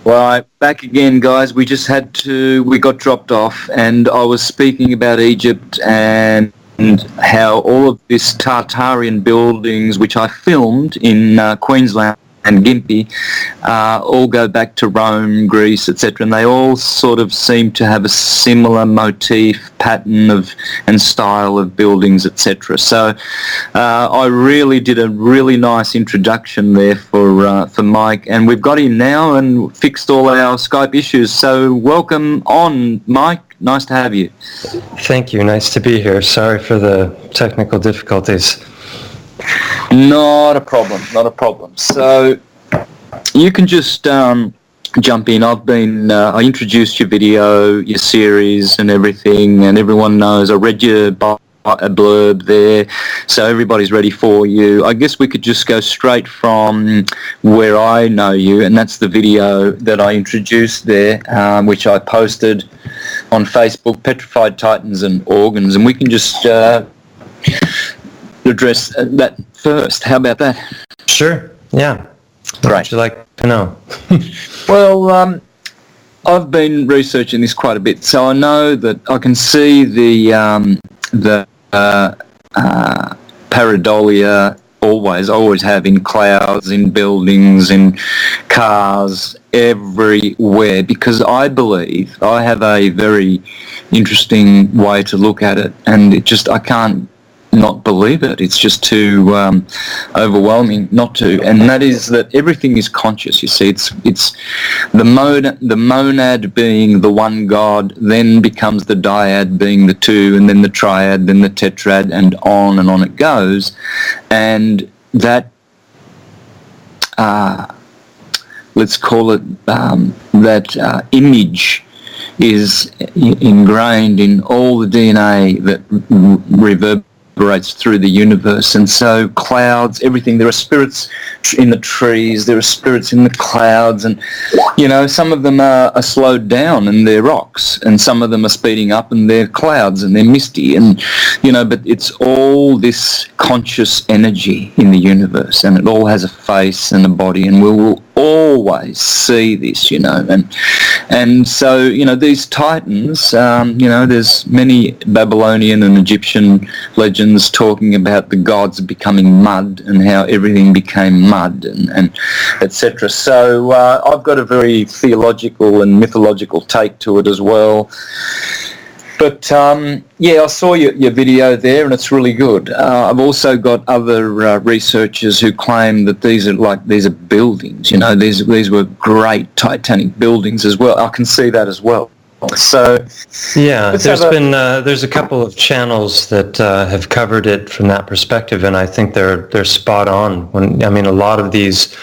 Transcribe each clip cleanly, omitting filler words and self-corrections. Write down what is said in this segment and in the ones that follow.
Right, back again, guys. We got dropped off, and I was speaking about Egypt and how all of this Tartarian buildings, which I filmed in Queensland and Gympie, all go back to Rome, Greece, etc., and they all sort of seem to have a similar motif, pattern of and style of buildings, etc. So I really did a really nice introduction there for Mike, and we've got him now and fixed all our Skype issues. So welcome on, Mike. Nice to have you. Thank you. Nice to be here. Sorry for the technical difficulties. Not a problem. Not a problem. So you can just jump in. I introduced your video, your series, and everything, and everyone knows. I read your blurb there, so everybody's ready for you. I guess we could just go straight from where I know you, and that's the video that I introduced there, which I posted on Facebook, Petrified Titans and Organs, and we can just address that first. How about that? Sure. Yeah. Great. What would you like to know? Well, I've been researching this quite a bit, so I know that I can see the pareidolia always have in clouds, in buildings, in cars, everywhere, because I believe I have a very interesting way to look at it, and I can't not believe it. It's just too overwhelming not to, and that is that everything is conscious. You see, it's the monad being the one God, then becomes the dyad being the two, and then the triad, then the tetrad, and on it goes. And that let's call it that image is ingrained in all the DNA that reverberates through the universe. And so clouds, everything, there are spirits in the trees, there are spirits in the clouds, and some of them are slowed down and they're rocks, and some of them are speeding up and they're clouds and they're misty, and but it's all this conscious energy in the universe, and it all has a face and a body, and we will always see this, and so these titans, there's many Babylonian and Egyptian legends talking about the gods becoming mud and how everything became mud and etc. So I've got a very theological and mythological take to it as well. But I saw your video there, and it's really good. I've also got other researchers who claim that these are buildings. These were great Titanic buildings as well. I can see that as well. So yeah, there's a couple of channels that have covered it from that perspective, and I think they're spot on. A lot of these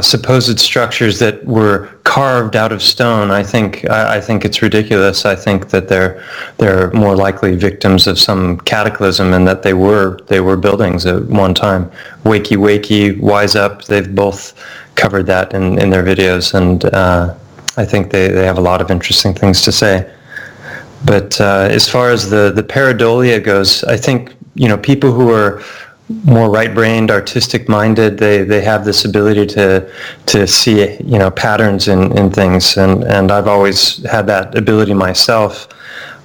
supposed structures that were carved out of stone, I think it's ridiculous. I think that they're more likely victims of some cataclysm, and that they were buildings at one time. Wakey, Wise Up, they've both covered that in their videos, and I think they have a lot of interesting things to say. But as far as the pareidolia goes, I think people who are more right-brained, artistic-minded, they have this ability to see patterns in things, and I've always had that ability myself.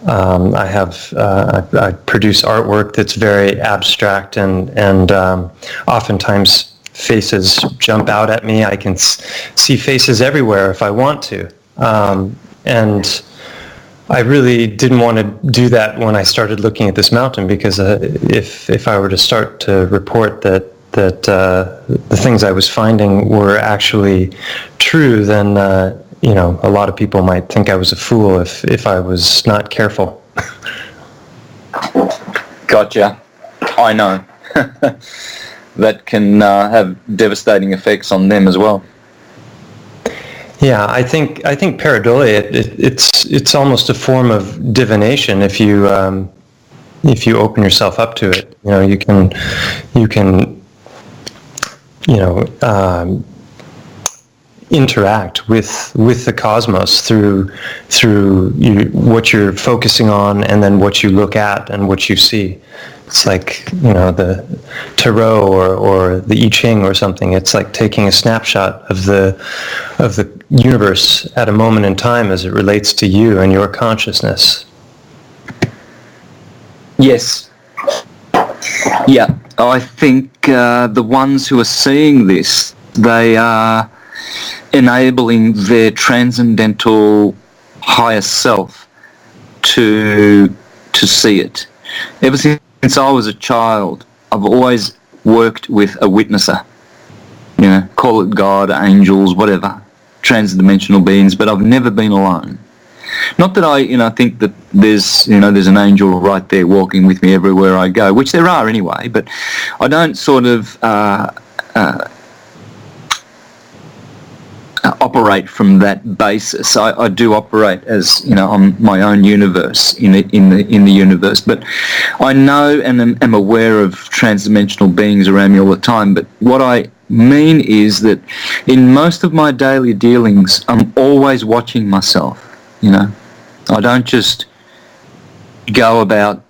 I produce artwork that's very abstract, and oftentimes faces jump out at me. I can see faces everywhere if I want to, and I really didn't want to do that when I started looking at this mountain, because if I were to start to report that the things I was finding were actually true, then a lot of people might think I was a fool if I was not careful. Gotcha. I know. That can have devastating effects on them as well. Yeah, I think pareidolia, it's almost a form of divination if you open yourself up to it. You can interact with the cosmos through what you're focusing on, and then what you look at and what you see. It's like, the tarot or the I Ching or something. It's like taking a snapshot of the universe at a moment in time as it relates to you and your consciousness. Yes. Yeah, I think the ones who are seeing this, they are enabling their transcendental higher self to see it. Ever since I was a child, I've always worked with a witnesser. Call it God, angels, whatever, transdimensional beings, but I've never been alone. Not that I think that there's an angel right there walking with me everywhere I go, which there are anyway, but I don't sort of operate from that basis. I do operate as I'm my own universe in the universe, but I know and am aware of transdimensional beings around me all the time. But what I mean is that in most of my daily dealings, I'm always watching myself. I don't just go about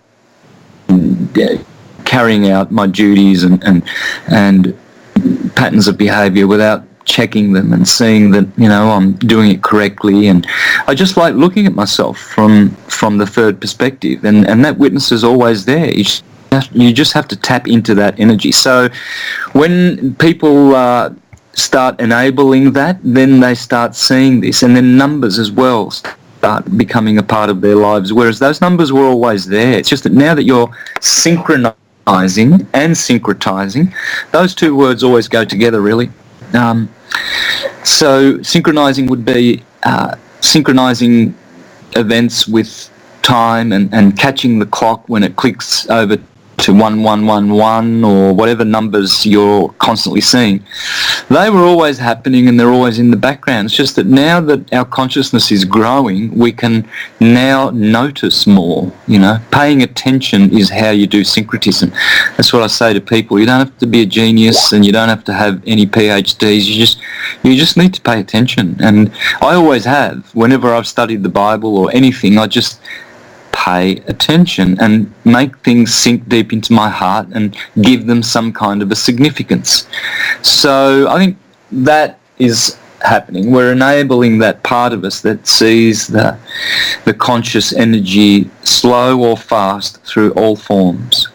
carrying out my duties and patterns of behaviour without checking them and seeing that I'm doing it correctly. And I just like looking at myself from the third perspective, and that witness is always there. You just have to tap into that energy. So when people start enabling that, then they start seeing this, and then numbers as well start becoming a part of their lives, whereas those numbers were always there. It's just that now that you're synchronizing and syncretizing, those two words always go together, really. So synchronizing would be synchronizing events with time and catching the clock when it clicks over to 1111 or whatever numbers you're constantly seeing. They were always happening and they're always in the background. It's just that now that our consciousness is growing, we can now notice more. Paying attention is how you do syncretism. That's what I say to people. You don't have to be a genius and you don't have to have any PhDs. You just need to pay attention. And I always have. Whenever I've studied the Bible or anything, I just pay attention and make things sink deep into my heart and give them some kind of a significance. So I think that is happening. We're enabling that part of us that sees the conscious energy, slow or fast, through all forms.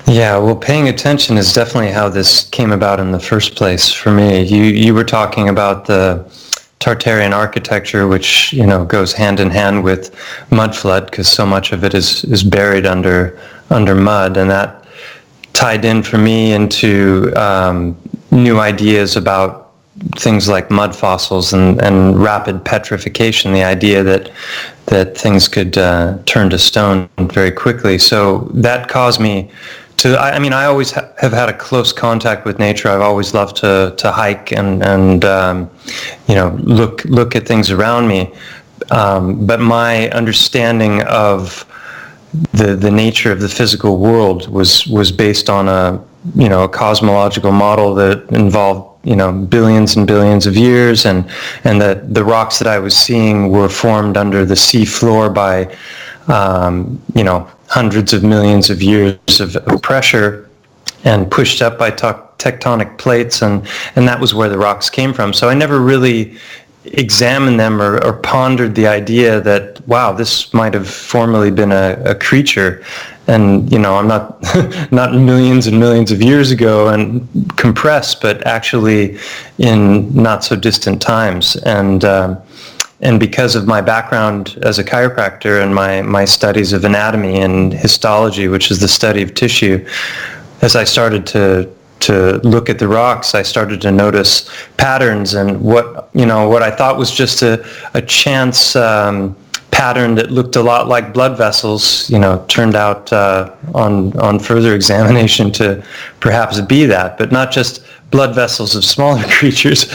Yeah, well, paying attention is definitely how this came about in the first place for me. You were talking about the Tartarian architecture, which goes hand in hand with mud flood, because so much of it is buried under mud, and that tied in for me into new ideas about things like mud fossils and rapid petrification. The idea that things could turn to stone very quickly. So that caused me to, I always have had a close contact with nature. I've always loved to hike and look at things around me. But my understanding of the nature of the physical world was based on a cosmological model that involved billions and billions of years, and that the rocks that I was seeing were formed under the sea floor by hundreds of millions of years of pressure and pushed up by tectonic plates, and that was where the rocks came from. So I never really examined them or pondered the idea that, wow, this might have formerly been a creature, and I'm not not millions and millions of years ago and compressed, but actually in not so distant times. And because of my background as a chiropractor and my studies of anatomy and histology, which is the study of tissue, as I started to look at the rocks, I started to notice patterns, and what I thought was just a chance pattern that looked a lot like blood vessels, turned out on further examination to perhaps be that, but not just blood vessels of smaller creatures,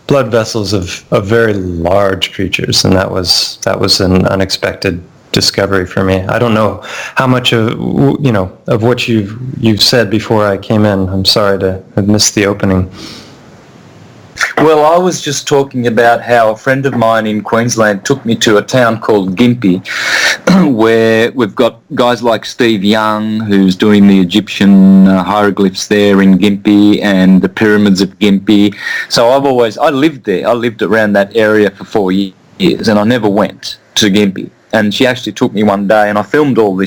blood vessels of very large creatures, and that was an unexpected discovery for me. I don't know how much of what you've said before I came in. I'm sorry to have missed the opening. Well, I was just talking about how a friend of mine in Queensland took me to a town called Gympie, where we've got guys like Steve Young, who's doing the Egyptian hieroglyphs there in Gympie, and the pyramids of Gympie. So I lived there. I lived around that area for 4 years, and I never went to Gympie. And she actually took me one day, and I filmed the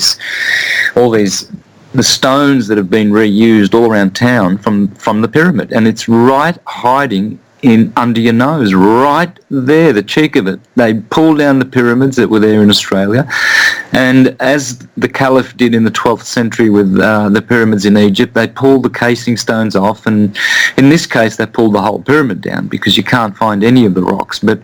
stones that have been reused all around town from the pyramid, and it's right hiding in under your nose, right there, the cheek of it. They pulled down the pyramids that were there in Australia, and as the Caliph did in the 12th century with the pyramids in Egypt, they pulled the casing stones off, and in this case they pulled the whole pyramid down because you can't find any of the rocks, but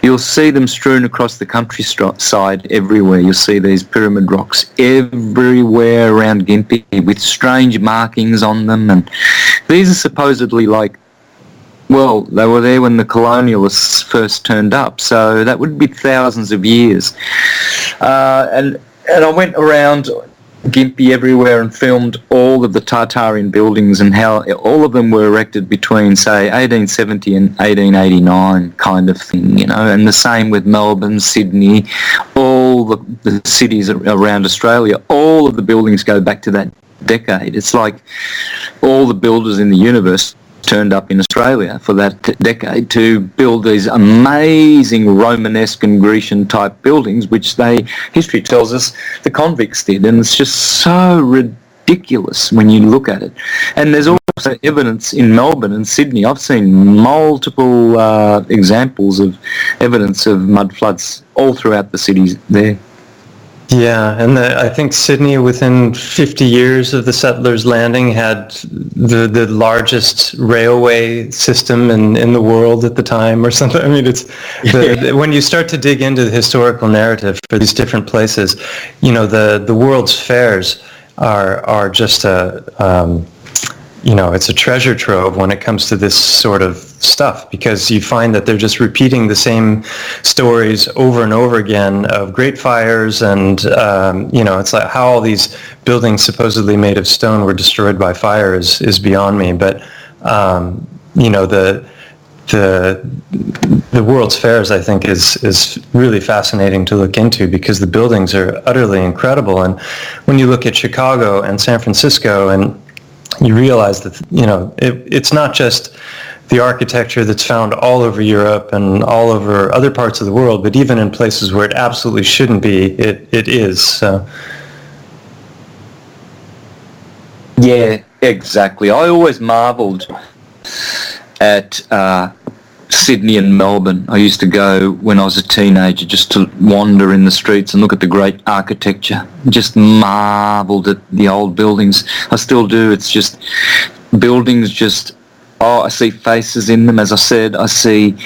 you'll see them strewn across the countryside everywhere. You'll see these pyramid rocks everywhere around Gympie with strange markings on them, and these are supposedly they were there when the colonialists first turned up, so that would be thousands of years. And I went around Gympie everywhere and filmed all of the Tartarian buildings and how all of them were erected between, say, 1870 and 1889 kind of thing, and the same with Melbourne, Sydney, all the cities around Australia. All of the buildings go back to that decade. It's like all the builders in the universe turned up in Australia for that decade to build these amazing Romanesque and Grecian type buildings, which history tells us the convicts did, and it's just so ridiculous when you look at it. And there's also evidence in Melbourne and Sydney. I've seen multiple examples of evidence of mud floods all throughout the cities there. Yeah, and I think Sydney, within 50 years of the settlers landing, had the largest railway system in the world at the time, or something. I mean, when you start to dig into the historical narrative for these different places, the world's fairs are just it's a treasure trove when it comes to this sort of stuff, because you find that they're just repeating the same stories over and over again of great fires, and it's like how all these buildings supposedly made of stone were destroyed by fire is beyond me. But the World's Fairs, I think, is really fascinating to look into, because the buildings are utterly incredible. And when you look at Chicago and San Francisco, and you realize that it's not just the architecture that's found all over Europe and all over other parts of the world, but even in places where it absolutely shouldn't be, it is. So. Yeah, exactly. I always marvelled at Sydney and Melbourne. I used to go when I was a teenager just to wander in the streets and look at the great architecture. Just marvelled at the old buildings. I still do. It's just buildings I see faces in them. As I said, I see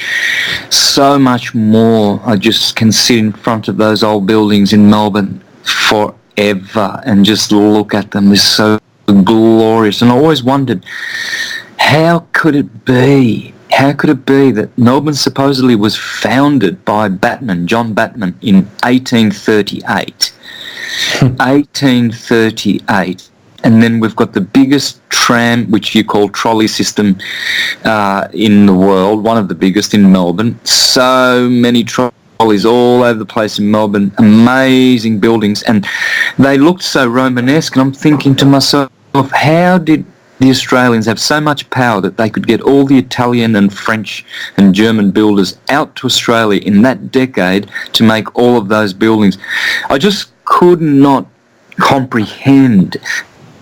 so much more. I just can sit in front of those old buildings in Melbourne forever and just look at them. They're so glorious. And I always wondered, how could it be? How could it be that Melbourne supposedly was founded by John Batman, in 1838? 1838. And then we've got the biggest tram, which you call trolley system, in the world, one of the biggest in Melbourne. So many trolleys all over the place in Melbourne, amazing buildings, and they looked so Romanesque, and I'm thinking to myself, how did the Australians have so much power that they could get all the Italian and French and German builders out to Australia in that decade to make all of those buildings? I just could not comprehend.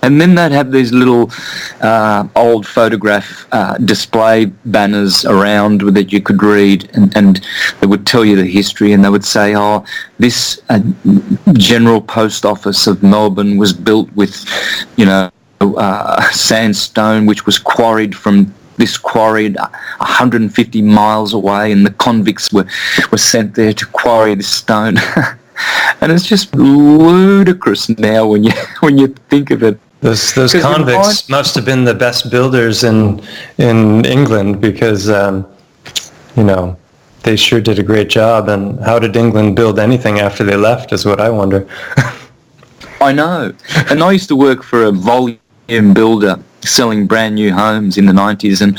And then they'd have these little old photograph display banners around that you could read, and they would tell you the history, and they would say, this General Post Office of Melbourne was built with, sandstone, which was quarried from this quarry 150 miles away, and the convicts were sent there to quarry this stone. And it's just ludicrous now when you think of it. Those convicts must have been the best builders in England, because they sure did a great job. And how did England build anything after they left is what I wonder. I know. And I used to work for a volume builder selling brand new homes in the 90s, and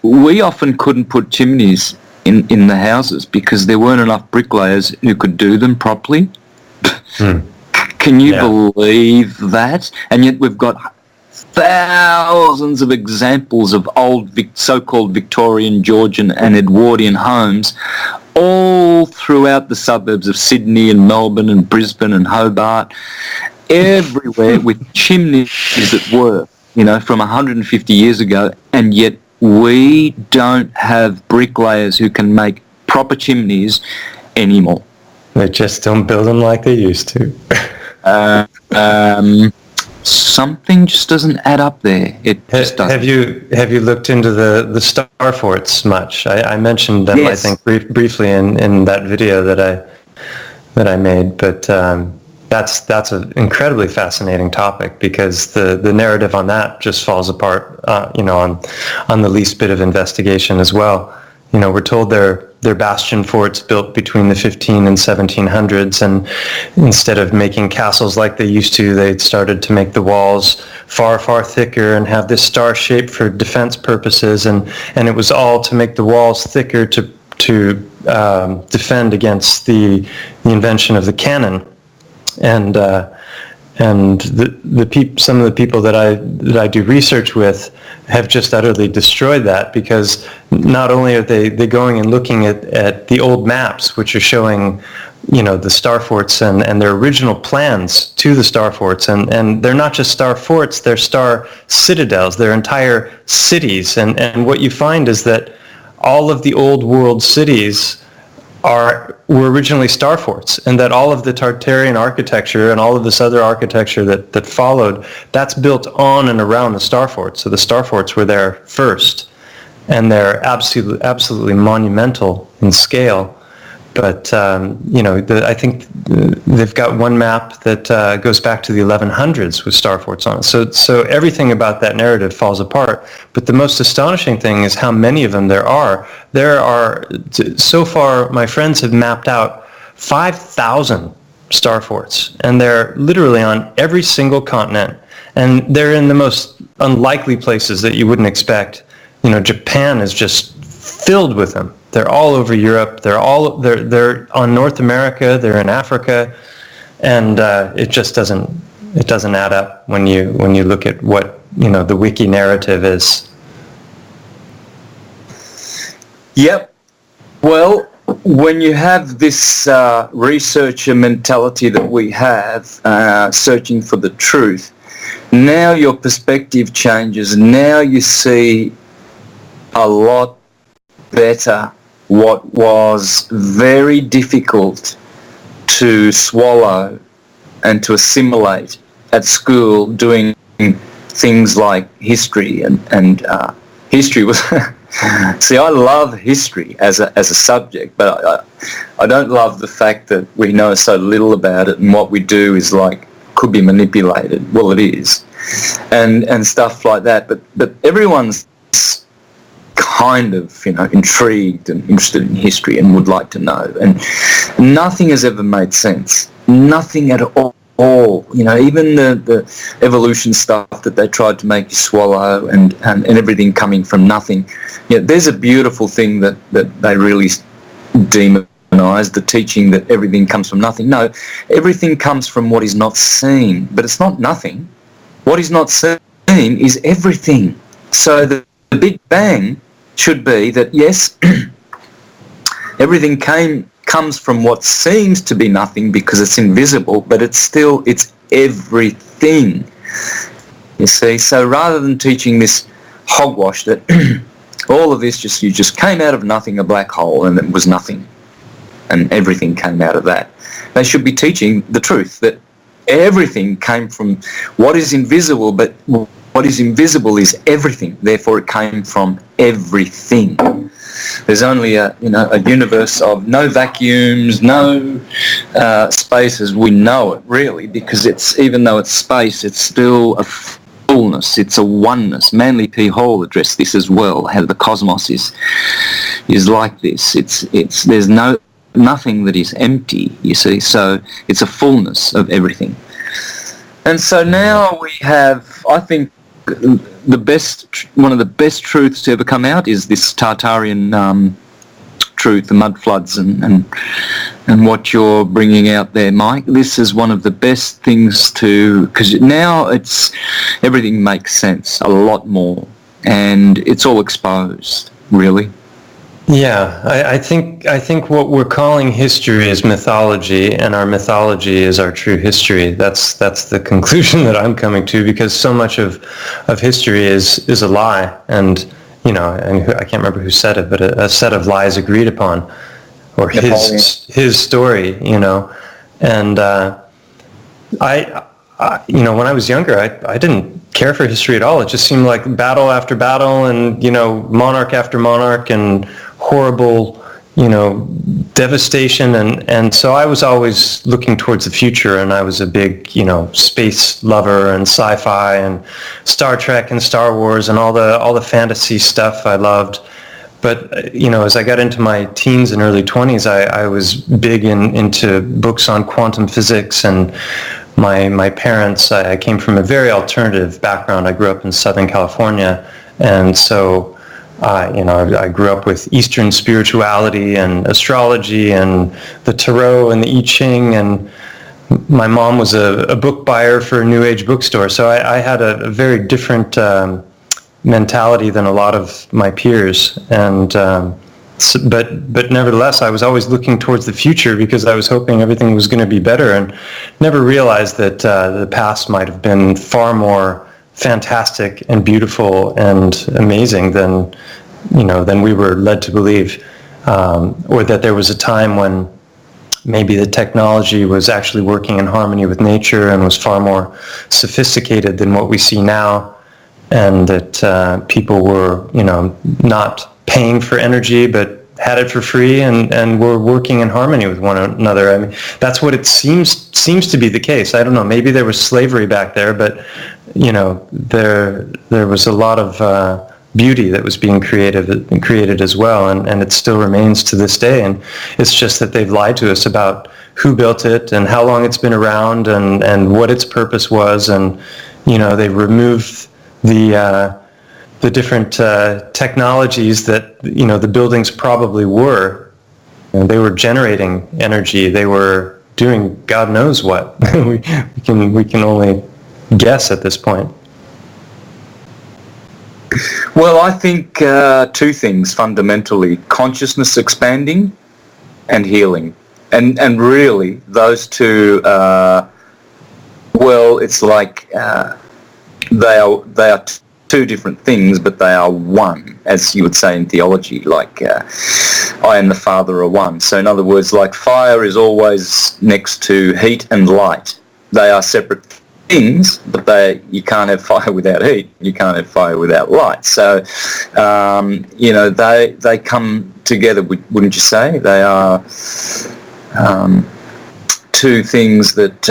we often couldn't put chimneys in the houses because there weren't enough bricklayers who could do them properly. Can you believe that? And yet we've got thousands of examples of old so-called Victorian, Georgian and Edwardian homes all throughout the suburbs of Sydney and Melbourne and Brisbane and Hobart, everywhere with chimneys that were, from 150 years ago, and yet we don't have bricklayers who can make proper chimneys anymore. They just don't build them like they used to. Something just doesn't add up there. It just doesn't. Have you looked into the star forts much? I mentioned them, yes. I think, briefly in that video that I made, but that's an incredibly fascinating topic because the narrative on that just falls apart, on the least bit of investigation as well. We're told they're bastion forts built between the 15 and 1700s, and instead of making castles like they used to, they started to make the walls far, far thicker and have this star shape for defense purposes, and it was all to make the walls thicker to defend against the invention of the cannon. And some of the people that I do research with have just utterly destroyed that, because not only are they going and looking at the old maps, which are showing, the star forts and their original plans to the star forts, and they're not just star forts, they're star citadels, they're entire cities, and what you find is that all of the old world cities were originally star forts, and that all of the Tartarian architecture and all of this other architecture that followed, that's built on and around the star forts. So the star forts were there first, and they're absolutely monumental in scale. But I think they've got one map that goes back to the 1100s with star forts on it. So everything about that narrative falls apart. But the most astonishing thing is how many of them there are. There are, so far, my friends have mapped out 5,000 star forts, and they're literally on every single continent, and they're in the most unlikely places that you wouldn't expect. Japan is just filled with them. They're all over Europe. They're on North America. They're in Africa, and it just doesn't add up when you look at what the wiki narrative is. Yep. Well, when you have this researcher mentality that we have, searching for the truth, now your perspective changes. Now you see a lot better what was very difficult to swallow and to assimilate at school, doing things like history and history was see, I love history as a subject, but I don't love the fact that we know so little about it, and what we do is could be manipulated. Well, it is, and stuff like that. But everyone's kind of intrigued and interested in history and would like to know, and nothing has ever made sense. Nothing at all. Even the evolution stuff that they tried to make you swallow, and everything coming from nothing. There's a beautiful thing that they really demonise, the teaching that everything comes from nothing. No, everything comes from what is not seen, but it's not nothing. What is not seen is everything. So the Big Bang should be that, yes, everything comes from what seems to be nothing because it's invisible, but it's everything. You see, so rather than teaching this hogwash that all of this you just came out of nothing, a black hole, and it was nothing, and everything came out of that, they should be teaching the truth, that everything came from what is invisible, but what is invisible is everything. Therefore, it came from everything. There's only a universe of no vacuums, no space as we know it, really, because even though it's space, it's still a fullness. It's a oneness. Manly P. Hall addressed this as well. How the cosmos is like this. There's nothing that is empty. You see, so it's a fullness of everything. And so now we have, I think, one of the best truths to ever come out is this Tartarian truth, the mud floods, and what you're bringing out there, Mike. This is one of the best things because now everything makes sense a lot more, and it's all exposed, really. Yeah, I think what we're calling history is mythology, and our mythology is our true history. That's the conclusion that I'm coming to, because so much of history is a lie, and and I can't remember who said it, but a set of lies agreed upon, or his story, and I when I was younger, I didn't care for history at all. It just seemed like battle after battle, and monarch after monarch, and horrible, devastation, and so I was always looking towards the future, and I was a big, space lover and sci-fi and Star Trek and Star Wars and all the fantasy stuff I loved. But as I got into my teens and early 20s, I was big into books on quantum physics, and my parents, I came from a very alternative background. I grew up in Southern California, and so I grew up with Eastern spirituality and astrology and the Tarot and the I Ching, and my mom was a book buyer for a New Age bookstore, so I had a very different mentality than a lot of my peers, and but nevertheless, I was always looking towards the future because I was hoping everything was going to be better, and never realized that the past might have been far more fantastic and beautiful and amazing than we were led to believe, or that there was a time when maybe the technology was actually working in harmony with nature and was far more sophisticated than what we see now, and that people were not paying for energy but had it for free, and were working in harmony with one another. I mean, that's what it seems to be the case. I don't know, maybe there was slavery back there, but there was a lot of beauty that was being created as well, and it still remains to this day. And it's just that they've lied to us about who built it and how long it's been around, and what its purpose was, and they've removed the different technologies that the buildings probably were. They were generating energy. They were doing God knows what. we can only guess at this point. Well, I think two things fundamentally: consciousness expanding and healing, and really those two. It's like they are two different things, but they are one, as you would say in theology. Like I and the Father are one. So in other words, like fire is always next to heat and light. They are separate things, but you can't have fire without heat. You can't have fire without light. So they come together, wouldn't you say? They are two things that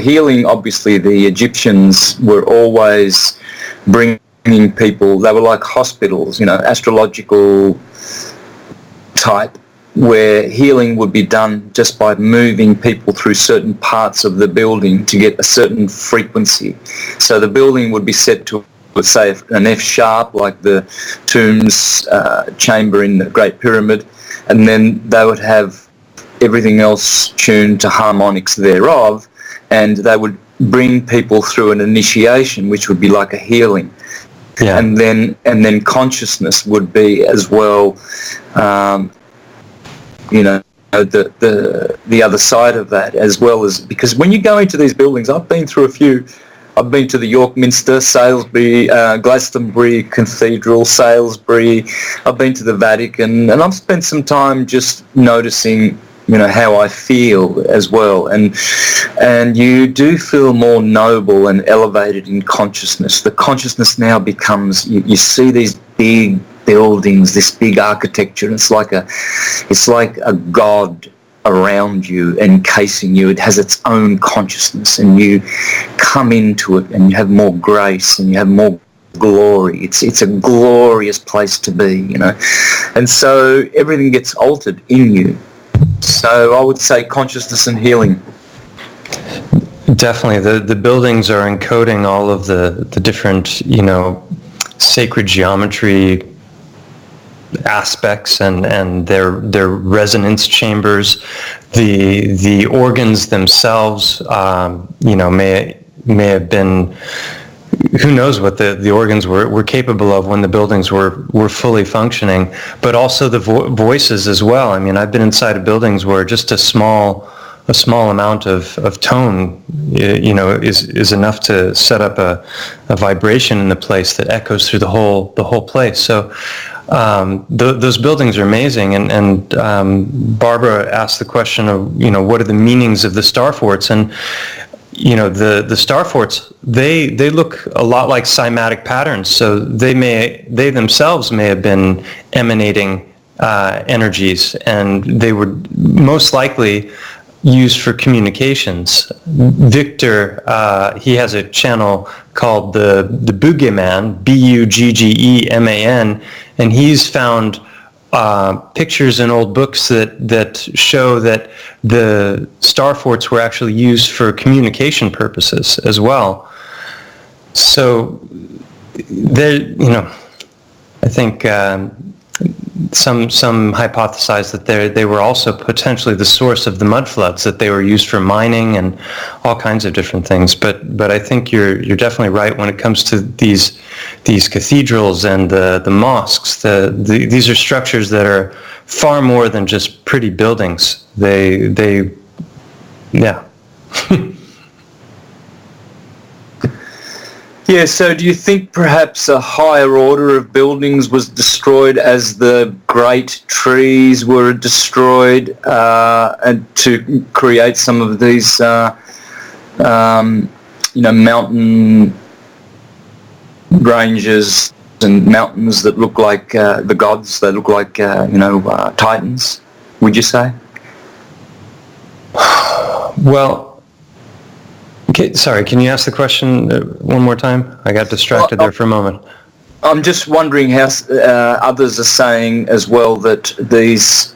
healing. Obviously, the Egyptians were always bringing people. They were like hospitals, astrological type, where healing would be done just by moving people through certain parts of the building to get a certain frequency. So the building would be set to, let's say, an F sharp, like the tombs chamber in the Great Pyramid, and then they would have everything else tuned to harmonics thereof, and they would bring people through an initiation, which would be like a healing. Yeah. And then consciousness would be as well, the other side of that, as well as, because when you go into these buildings, I've been through a few. I've been to the York Minster, Salisbury, Glastonbury Cathedral, Salisbury. I've been to the Vatican, and I've spent some time just noticing, how I feel as well. And you do feel more noble and elevated in consciousness. The consciousness now becomes, you see these big buildings, this big architecture, and it's like a god around you, encasing you. It has its own consciousness, and you come into it and you have more grace and you have more glory. It's a glorious place to be, and so everything gets altered in you. So I would say consciousness and healing. Definitely, the buildings are encoding all of the different sacred geometry aspects and their resonance chambers. The organs themselves, may have been, who knows what the organs were capable of when the buildings were fully functioning, but also the voices as well. I mean, I've been inside of buildings where just a small amount of tone, is enough to set up a vibration in the place that echoes through the whole place. So those buildings are amazing. And Barbara asked the question of, what are the meanings of the star forts? And the star forts, they look a lot like cymatic patterns. So they themselves may have been emanating energies, and they were most likely used for communications. Victor, he has a channel called the Boogeyman, Buggeman, and he's found pictures in old books that show that the star forts were actually used for communication purposes as well. So there, I think some hypothesize that they were also potentially the source of the mud floods, that they were used for mining and all kinds of different things. But I think you're definitely right when it comes to these cathedrals and the mosques. These are structures that are far more than just pretty buildings. Yeah. Yeah, so do you think perhaps a higher order of buildings was destroyed as the great trees were destroyed, and to create some of these, mountain ranges and mountains that look like the gods, they look like, titans, would you say? Well, okay, sorry, can you ask the question one more time? I got distracted there for a moment. I'm just wondering how others are saying as well that these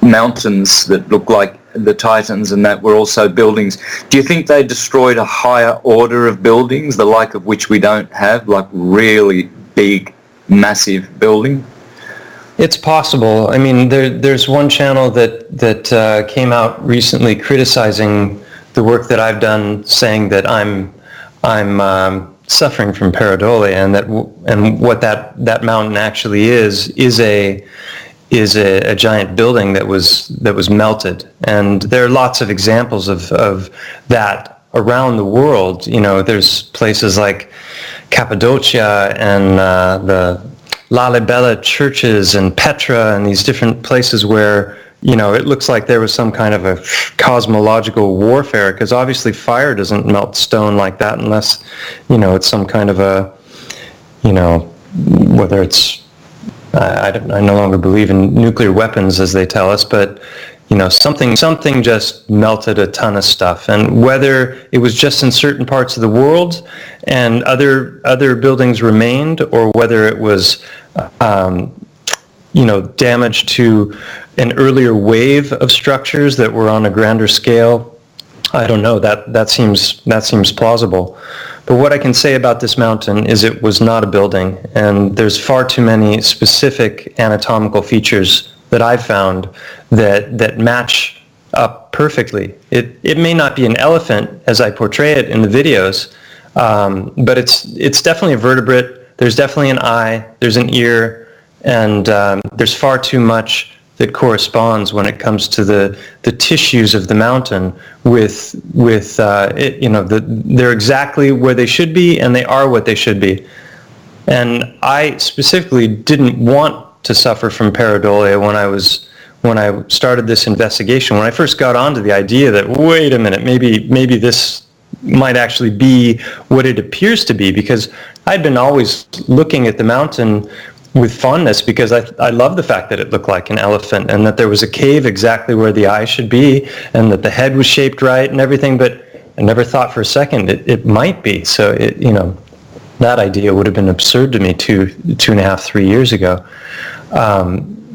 mountains that look like the Titans and that were also buildings. Do you think they destroyed a higher order of buildings, the like of which we don't have, like really big, massive building? It's possible. I mean, there's one channel that came out recently criticizing the work that I've done, saying that I'm suffering from pareidolia, and what that mountain actually is a giant building that was melted. And there are lots of examples of that around the world. There's places like Cappadocia and the Lalibela churches and Petra and these different places where it looks like there was some kind of a cosmological warfare, because obviously fire doesn't melt stone like that unless, it's some kind of a, whether it's, I no longer believe in nuclear weapons as they tell us, but, something just melted a ton of stuff. And whether it was just in certain parts of the world and other buildings remained, or whether it was, damage to an earlier wave of structures that were on a grander scale, I don't know. That seems plausible. But what I can say about this mountain is it was not a building, and there's far too many specific anatomical features that I've found that match up perfectly. It may not be an elephant as I portray it in the videos, but it's definitely a vertebrate. There's definitely an eye. There's an ear. And there's far too much that corresponds when it comes to the tissues of the mountain with they're exactly where they should be, and they are what they should be. And I specifically didn't want to suffer from pareidolia when I started this investigation. When I first got onto the idea that, wait a minute, maybe this might actually be what it appears to be, because I'd been always looking at the mountain with fondness, because I love the fact that it looked like an elephant, and that there was a cave exactly where the eye should be, and that the head was shaped right and everything, but I never thought for a second it might be. So that idea would have been absurd to me 2.5, 3 years ago.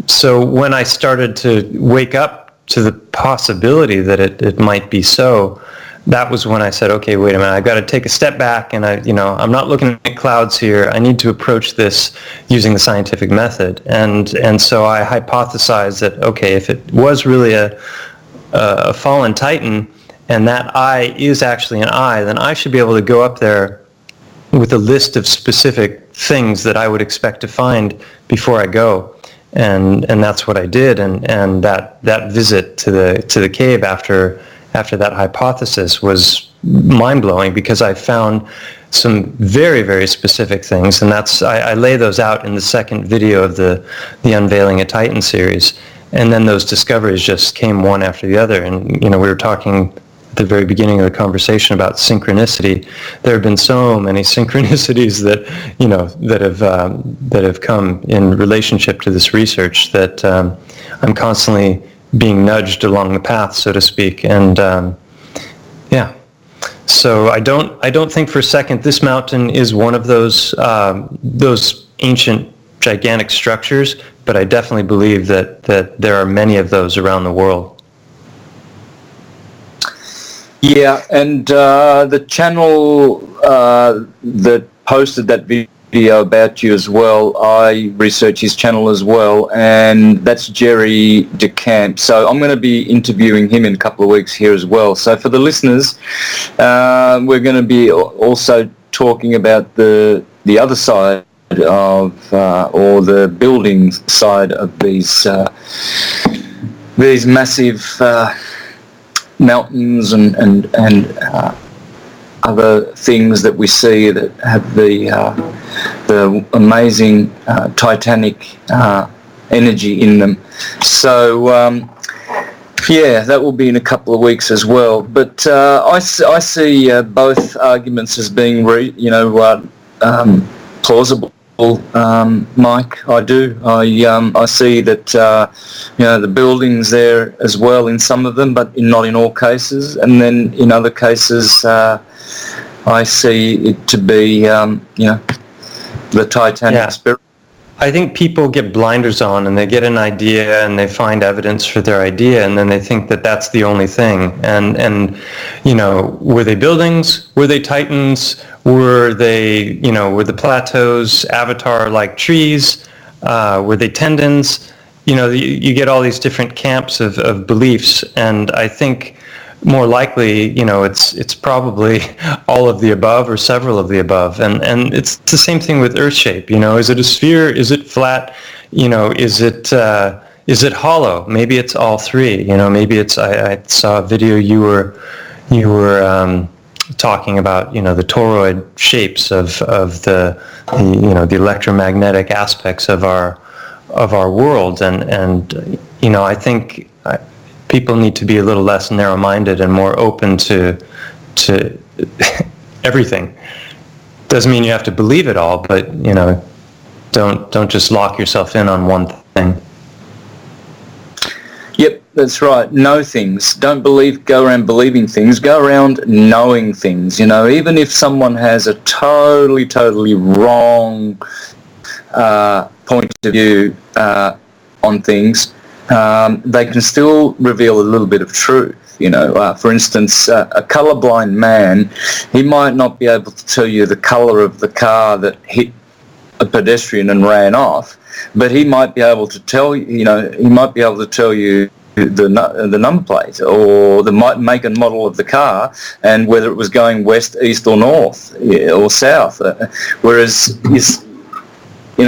So when I started to wake up to the possibility that it might be so, that was when I said, okay, wait a minute, I've got to take a step back, and I'm not looking at clouds here. I need to approach this using the scientific method. And so I hypothesized that, okay, if it was really a fallen Titan, and that eye is actually an eye, then I should be able to go up there with a list of specific things that I would expect to find before I go. And that's what I did. And that visit to the cave after that hypothesis was mind-blowing, because I found some very, very specific things, and I lay those out in the second video of the Unveiling a Titan series. And then those discoveries just came one after the other. And we were talking at the very beginning of the conversation about synchronicity. There have been so many synchronicities that have come in relationship to this research that I'm constantly being nudged along the path, so to speak. And so I don't think for a second this mountain is one of those ancient gigantic structures, but I definitely believe that there are many of those around the world. Yeah, and the channel that posted that video about you as well, I researched his channel as well, and that's Jerry DeCamp. So I'm going to be interviewing him in a couple of weeks here as well. So for the listeners, we're going to be also talking about the other side of, or the building side of these massive mountains and other things that we see that have the amazing titanic energy in them. So that will be in a couple of weeks as well. But I see both arguments as being plausible. Mike, I do. I see that the buildings there as well in some of them, but not in all cases. And then in other cases, I see it to be the Titanic spirit. I think people get blinders on, and they get an idea and they find evidence for their idea, and then they think that that's the only thing. And were they buildings? Were they Titans? Were they, were the plateaus Avatar-like trees? Were they tendons? You get all these different camps of beliefs, and I think more likely, it's probably all of the above or several of the above. And it's the same thing with Earth shape. Is it a sphere? Is it flat? Is it hollow? Maybe it's all three. Maybe it's, I saw a video you were talking about, the toroid shapes of the electromagnetic aspects of our world. And I think people need to be a little less narrow-minded and more open to everything. Doesn't mean you have to believe it all, but don't just lock yourself in on one thing. Yep, that's right. Know things. Don't go around believing things. Go around knowing things. Even if someone has a totally wrong point of view on things, they can still reveal a little bit of truth. For instance, a colorblind man, he might not be able to tell you the color of the car that hit a pedestrian and ran off, but he might be able to tell you, the number plate or the make and model of the car, and whether it was going west, east, or north, or south. Whereas,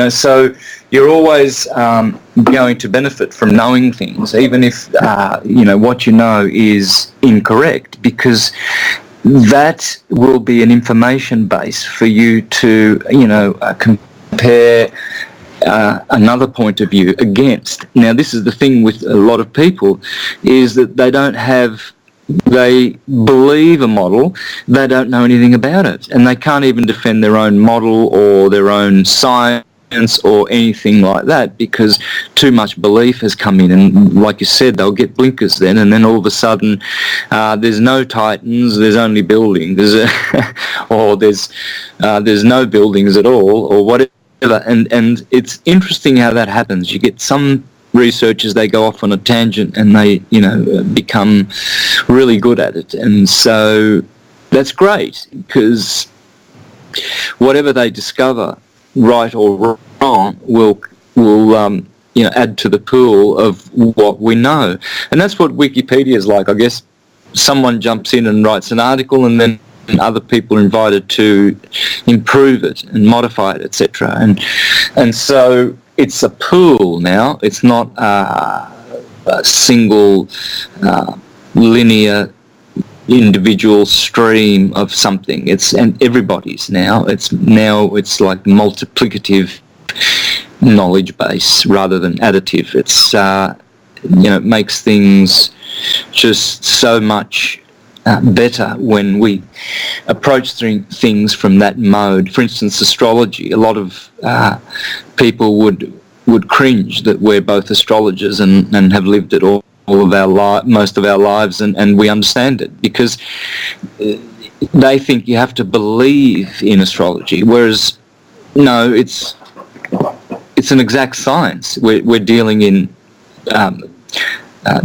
so you're always going to benefit from knowing things, even if what you know is incorrect, because that will be an information base for you to compare another point of view against. Now, this is the thing with a lot of people, is that they believe a model, they don't know anything about it, and they can't even defend their own model or their own science or anything like that, because too much belief has come in. And like you said, they'll get blinkers then, and then all of a sudden there's no Titans, there's only buildings, or there's no buildings at all, or whatever. And it's interesting how that happens. You get some researchers, they go off on a tangent and they, become really good at it. And so that's great, because whatever they discover, right or wrong, will add to the pool of what we know. And that's what Wikipedia is like. I guess someone jumps in and writes an article, and then other people are invited to improve it and modify it, etc. And so it's a pool now. It's not a single linear individual stream of something. And everybody's now. It's like multiplicative knowledge base rather than additive. It's it makes things just so much better when we approach things from that mode. For instance, astrology. A lot of people would cringe that we're both astrologers and have lived it all of most of our lives, and we understand it, because they think you have to believe in astrology, whereas no, it's an exact science. We're dealing in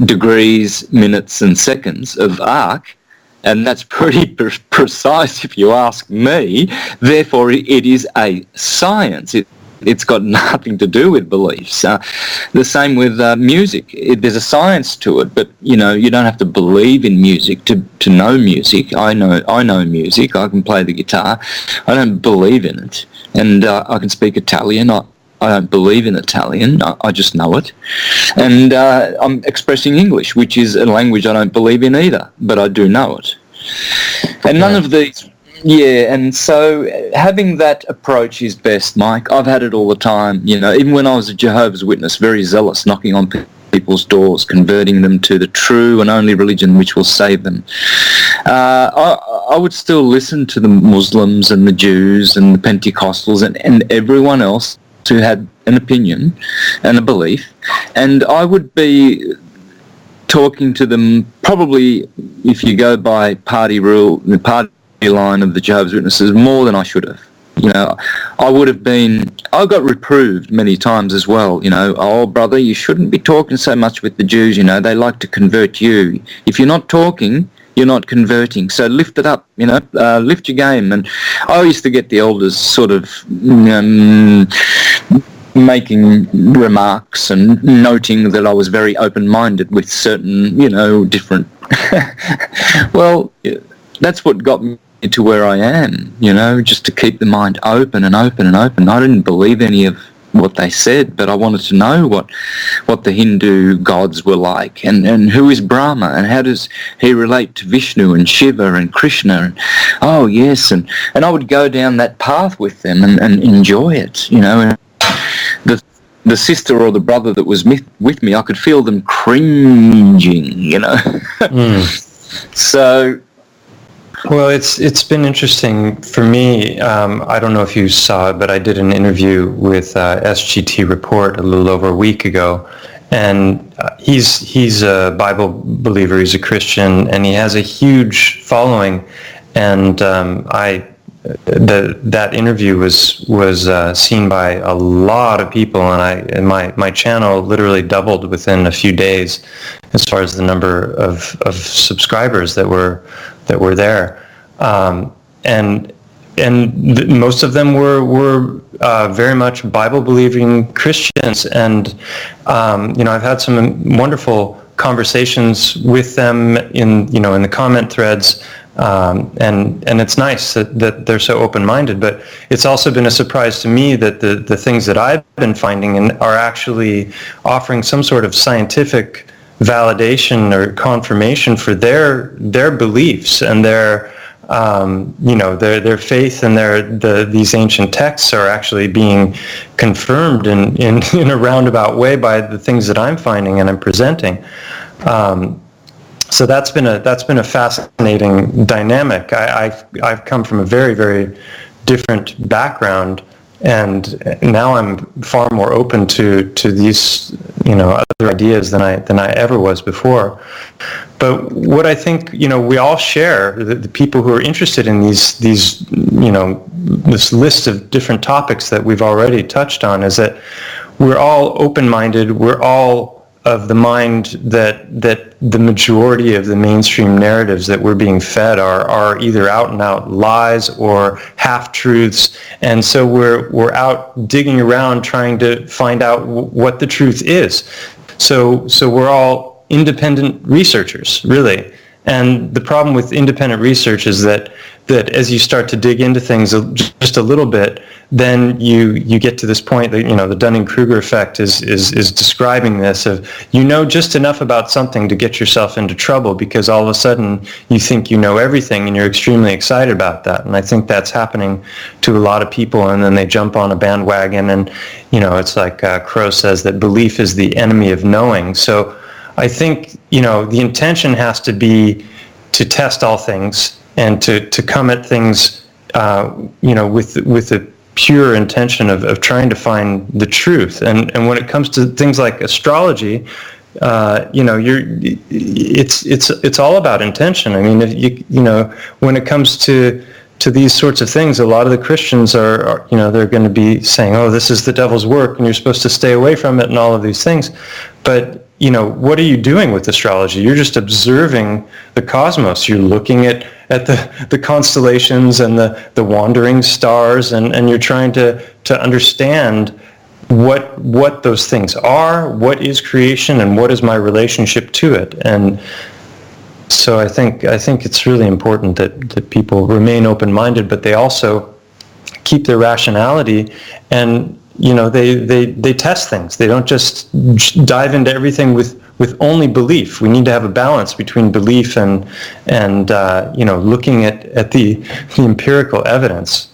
degrees, minutes and seconds of arc, and that's pretty precise if you ask me. Therefore, it is a science. It's got nothing to do with beliefs. The same with music. There's a science to it, but you don't have to believe in music to know music. I know music. I can play the guitar. I don't believe in it, and I can speak Italian. I don't believe in Italian. I just know it, and I'm expressing English, which is a language I don't believe in either, but I do know it. And none of these. Yeah, and so having that approach is best, Mike. I've had it all the time, even when I was a Jehovah's Witness, very zealous, knocking on people's doors, converting them to the true and only religion which will save them. I would still listen to the Muslims and the Jews and the Pentecostals and everyone else who had an opinion and a belief, and I would be talking to them probably, if you go by party rule, the party line of the Jehovah's Witnesses, more than I should have. I got reproved many times as well. Oh brother, you shouldn't be talking so much with the Jews, they like to convert you. If you're not talking, you're not converting. So lift it up, lift your game. And I used to get the elders sort of making remarks and noting that I was very open-minded with certain, different. Well, that's what got me to where I am, just to keep the mind open and open and open. I didn't believe any of what they said, but I wanted to know what the Hindu gods were like, and who is Brahma, and how does he relate to Vishnu and Shiva and Krishna, and oh yes, and I would go down that path with them and enjoy it, and the sister or the brother that was with me, I could feel them cringing, So. Well, it's been interesting for me. I don't know if you saw it, but I did an interview with SGT Report a little over a week ago, and he's a Bible believer. He's a Christian, and he has a huge following. And that interview was seen by a lot of people, and my channel literally doubled within a few days as far as the number of subscribers that were there, and most of them were very much Bible believing Christians, and I've had some wonderful conversations with them in the comment threads, and it's nice that they're so open-minded. But it's also been a surprise to me that the things that I've been finding are actually offering some sort of scientific validation or confirmation for their beliefs and their faith, and these ancient texts are actually being confirmed in a roundabout way by the things that I'm finding and I'm presenting. So that's been a fascinating dynamic. I've come from a very, very different background, and now I'm far more open to these other ideas than I ever was before. But what I think we all share, the people who are interested in these this list of different topics that we've already touched on, is that we're all open-minded. We're all of the mind that the majority of the mainstream narratives that we're being fed are either out and out lies or half-truths, and so we're out digging around trying to find out what the truth is. So we're all independent researchers, really. And the problem with independent research is that as you start to dig into things just a little bit, then you get to this point that, the Dunning-Kruger effect is describing this of, just enough about something to get yourself into trouble because all of a sudden you think you know everything and you're extremely excited about that. And I think that's happening to a lot of people, and then they jump on a bandwagon, and, it's like Crow says that belief is the enemy of knowing. So I think, the intention has to be to test all things and to come at things, with the pure intention of trying to find the truth. And when it comes to things like astrology, it's all about intention. I mean, when it comes to these sorts of things, a lot of the Christians are they're going to be saying, oh, this is the devil's work and you're supposed to stay away from it and all of these things. But what are you doing with astrology? You're just observing the cosmos. You're looking at the constellations and the wandering stars, and you're trying to understand what those things are, what is creation, and what is my relationship to it. And so I think it's really important that people remain open-minded, but they also keep their rationality, and they test things. They don't just dive into everything with only belief. We need to have a balance between belief and looking at the empirical evidence.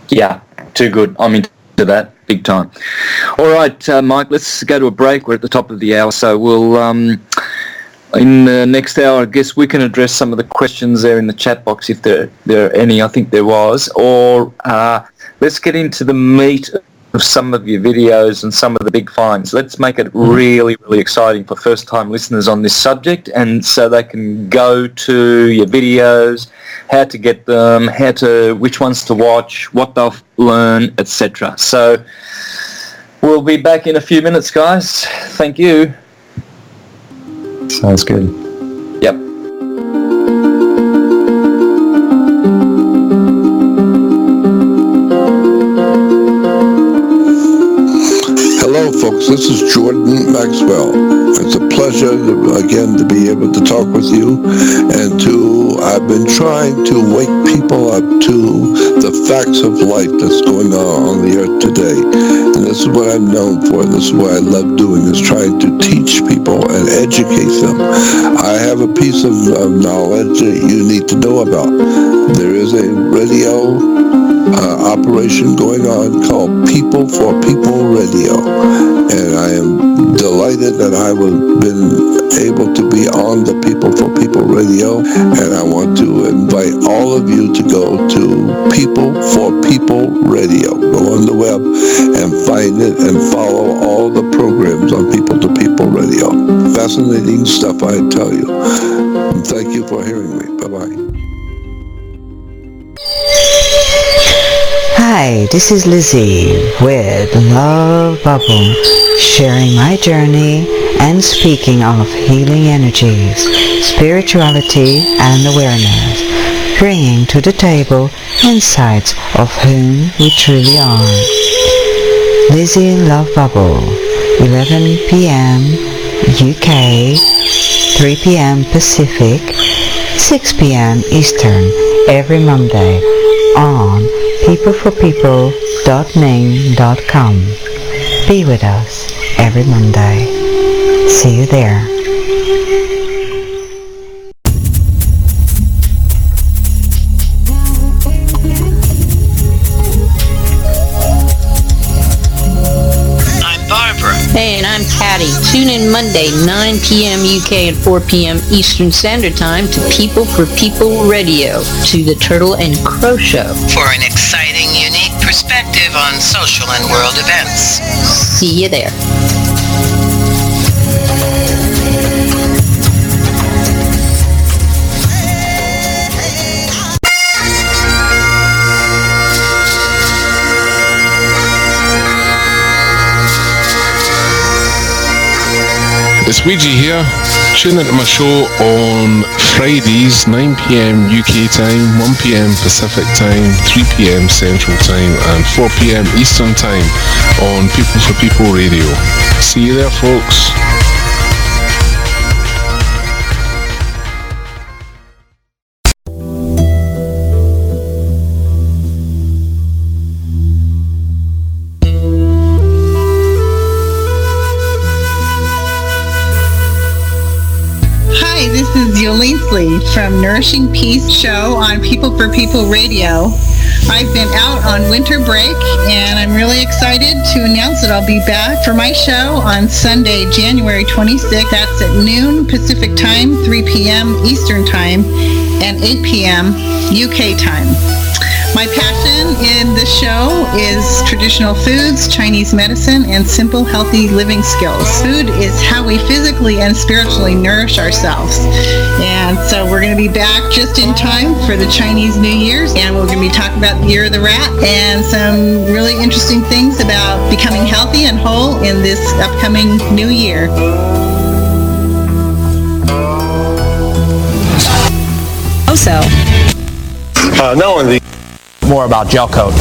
Yeah, too good. I'm into that big time. All right, Mike, let's go to a break. We're at the top of the hour, so we'll in the next hour, I guess we can address some of the questions there in the chat box if there are any. I think there was. Or let's get into the meat of some of your videos and some of the big finds. Let's make it really, really exciting for first-time listeners on this subject, and so they can go to your videos, how to get them, which ones to watch, what they'll learn, etc. So we'll be back in a few minutes, guys. Thank you. Sounds good. Yep. Hello, folks. This is Jordan Maxwell. It's a pleasure, again, to be able to talk with you. And I've been trying to wake people up to the facts of life that's going on the earth today. And this is what I'm known for. This is what I love doing, is trying to teach people and educate them. I have a piece of knowledge that you need to know about. There is a radio operation going on called People for People Radio, and I am delighted that I have been able to be on the People for People Radio, and I want to invite all of you to go to People for People Radio. Go on the web and find it and follow all the programs on People to People Radio. Fascinating stuff, I tell you. And thank you for hearing me. Bye-bye. Hi, this is Lizzie with Love Bubble, sharing my journey and speaking of healing energies, spirituality and awareness, bringing to the table insights of whom we truly are. Lizzie Love Bubble, 11 p.m. UK, 3 p.m. Pacific, 6 p.m. Eastern, every Monday on peopleforpeople.ning.com. Be with us every Monday. See you there. Hey, and I'm Patty. Tune in Monday, 9 p.m. UK and 4 p.m. Eastern Standard Time to People for People Radio, to the Turtle and Crow Show. For an exciting, unique perspective on social and world events. See you there. It's Ouija here. Tune into my show on Fridays, 9 p.m. UK time, 1 p.m. Pacific time, 3 p.m. Central time, and 4 p.m. Eastern time on People for People Radio. See you there, folks. This is Yolene from Nourishing Peace show on People for People Radio. I've been out on winter break, and I'm really excited to announce that I'll be back for my show on Sunday, January 26th. That's at noon Pacific time, 3 p.m. Eastern time, and 8 p.m. UK time. My passion in the show is traditional foods, Chinese medicine, and simple, healthy living skills. Food is how we physically and spiritually nourish ourselves. And so we're going to be back just in time for the Chinese New Year's, and we're going to be talking about the Year of the Rat and some really interesting things about becoming healthy and whole in this upcoming new year. Also, not only more about gel coat.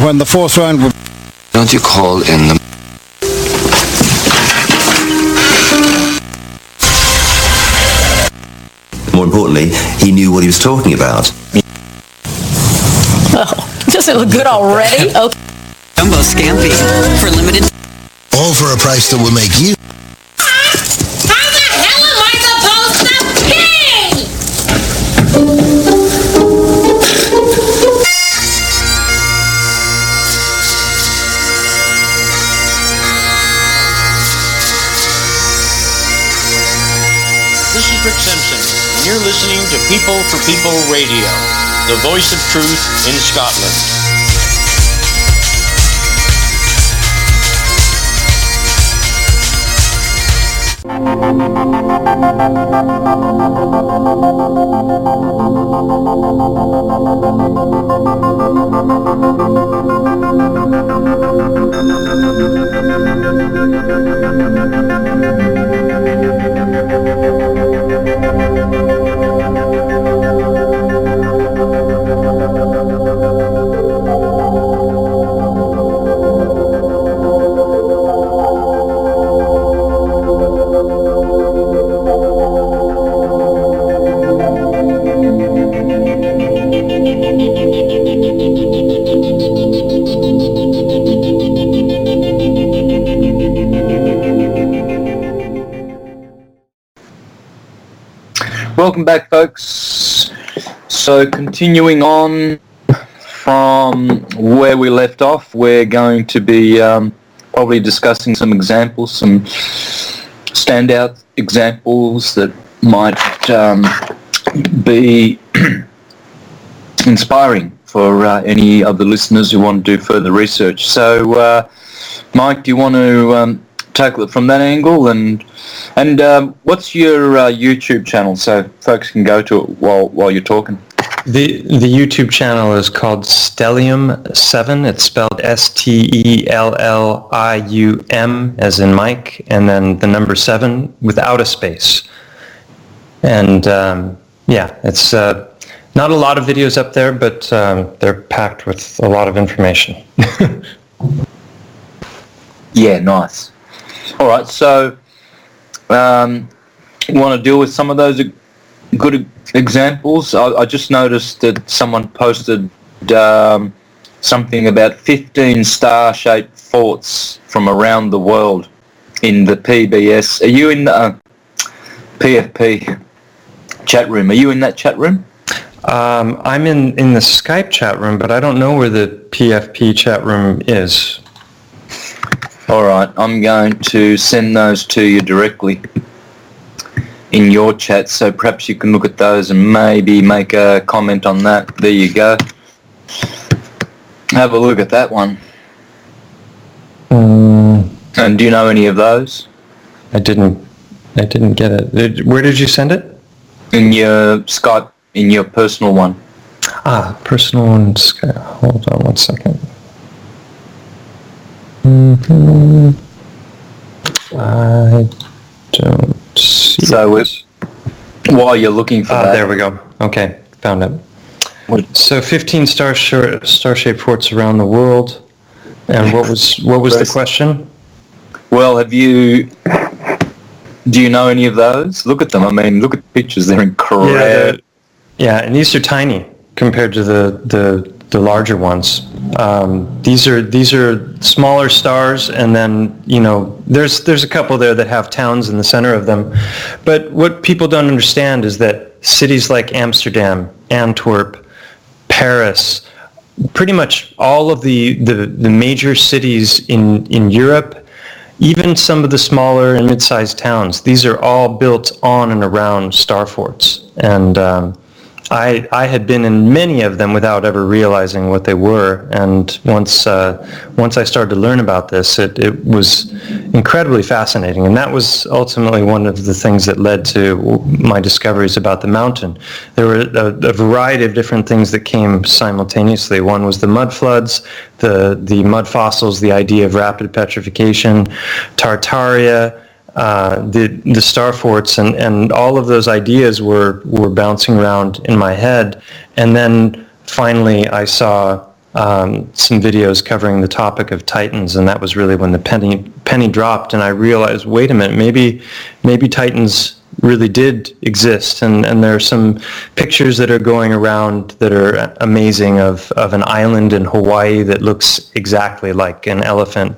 When the fourth round would... Don't you call in the... More importantly, he knew what he was talking about. oh, does it look good already? Okay. Jumbo Scampi for limited... All for a price that will make you... How the hell am I supposed to pay? This is Rick Simpson, and you're listening to People for People Radio, the voice of truth in Scotland. Welcome back, folks. So continuing on from where we left off, we're going to be probably discussing some examples, some standout examples that might be inspiring for any of the listeners who want to do further research. So, Mike, do you want to tackle it from that angle? And what's your YouTube channel so folks can go to it while you're talking? The YouTube channel is called Stellium7. It's spelled Stellium as in Mike, and then the number 7 without a space. And it's not a lot of videos up there, but they're packed with a lot of information. Yeah, nice. All right, so you want to deal with some of those good examples? I just noticed that someone posted something about 15 star-shaped forts from around the world in the PBS. Are you in the PFP chat room? Are you in that chat room? I'm in the Skype chat room, but I don't know where the PFP chat room is. All right, I'm going to send those to you directly in your chat, so perhaps you can look at those and maybe make a comment on that. There you go. Have a look at that one. And do you know any of those? I didn't get it. Where did you send it? In your Skype, in your personal one. Personal one. Hold on one second. don't see So it. while you're looking for that, there we go. Okay, found it. So 15 star-shaped forts around the world. And what was the question? Well, do you know any of those? Look at them. I mean, look at the pictures. They're incredible. Yeah, and these are tiny compared to the larger ones. These are smaller stars, and then there's a couple there that have towns in the center of them. But what people don't understand is that cities like Amsterdam, Antwerp, Paris, pretty much all of the major cities in Europe, even some of the smaller and mid-sized towns, these are all built on and around star forts. And I had been in many of them without ever realizing what they were. And once I started to learn about this, it was incredibly fascinating. And that was ultimately one of the things that led to my discoveries about the mountain. There were a variety of different things that came simultaneously. One was the mud floods, the mud fossils, the idea of rapid petrification, Tartaria, the star forts, and all of those ideas were bouncing around in my head. And then finally I saw some videos covering the topic of Titans, and that was really when the penny dropped, and I realized, wait a minute, maybe Titans really did exist, and there are some pictures that are going around that are amazing of an island in Hawaii that looks exactly like an elephant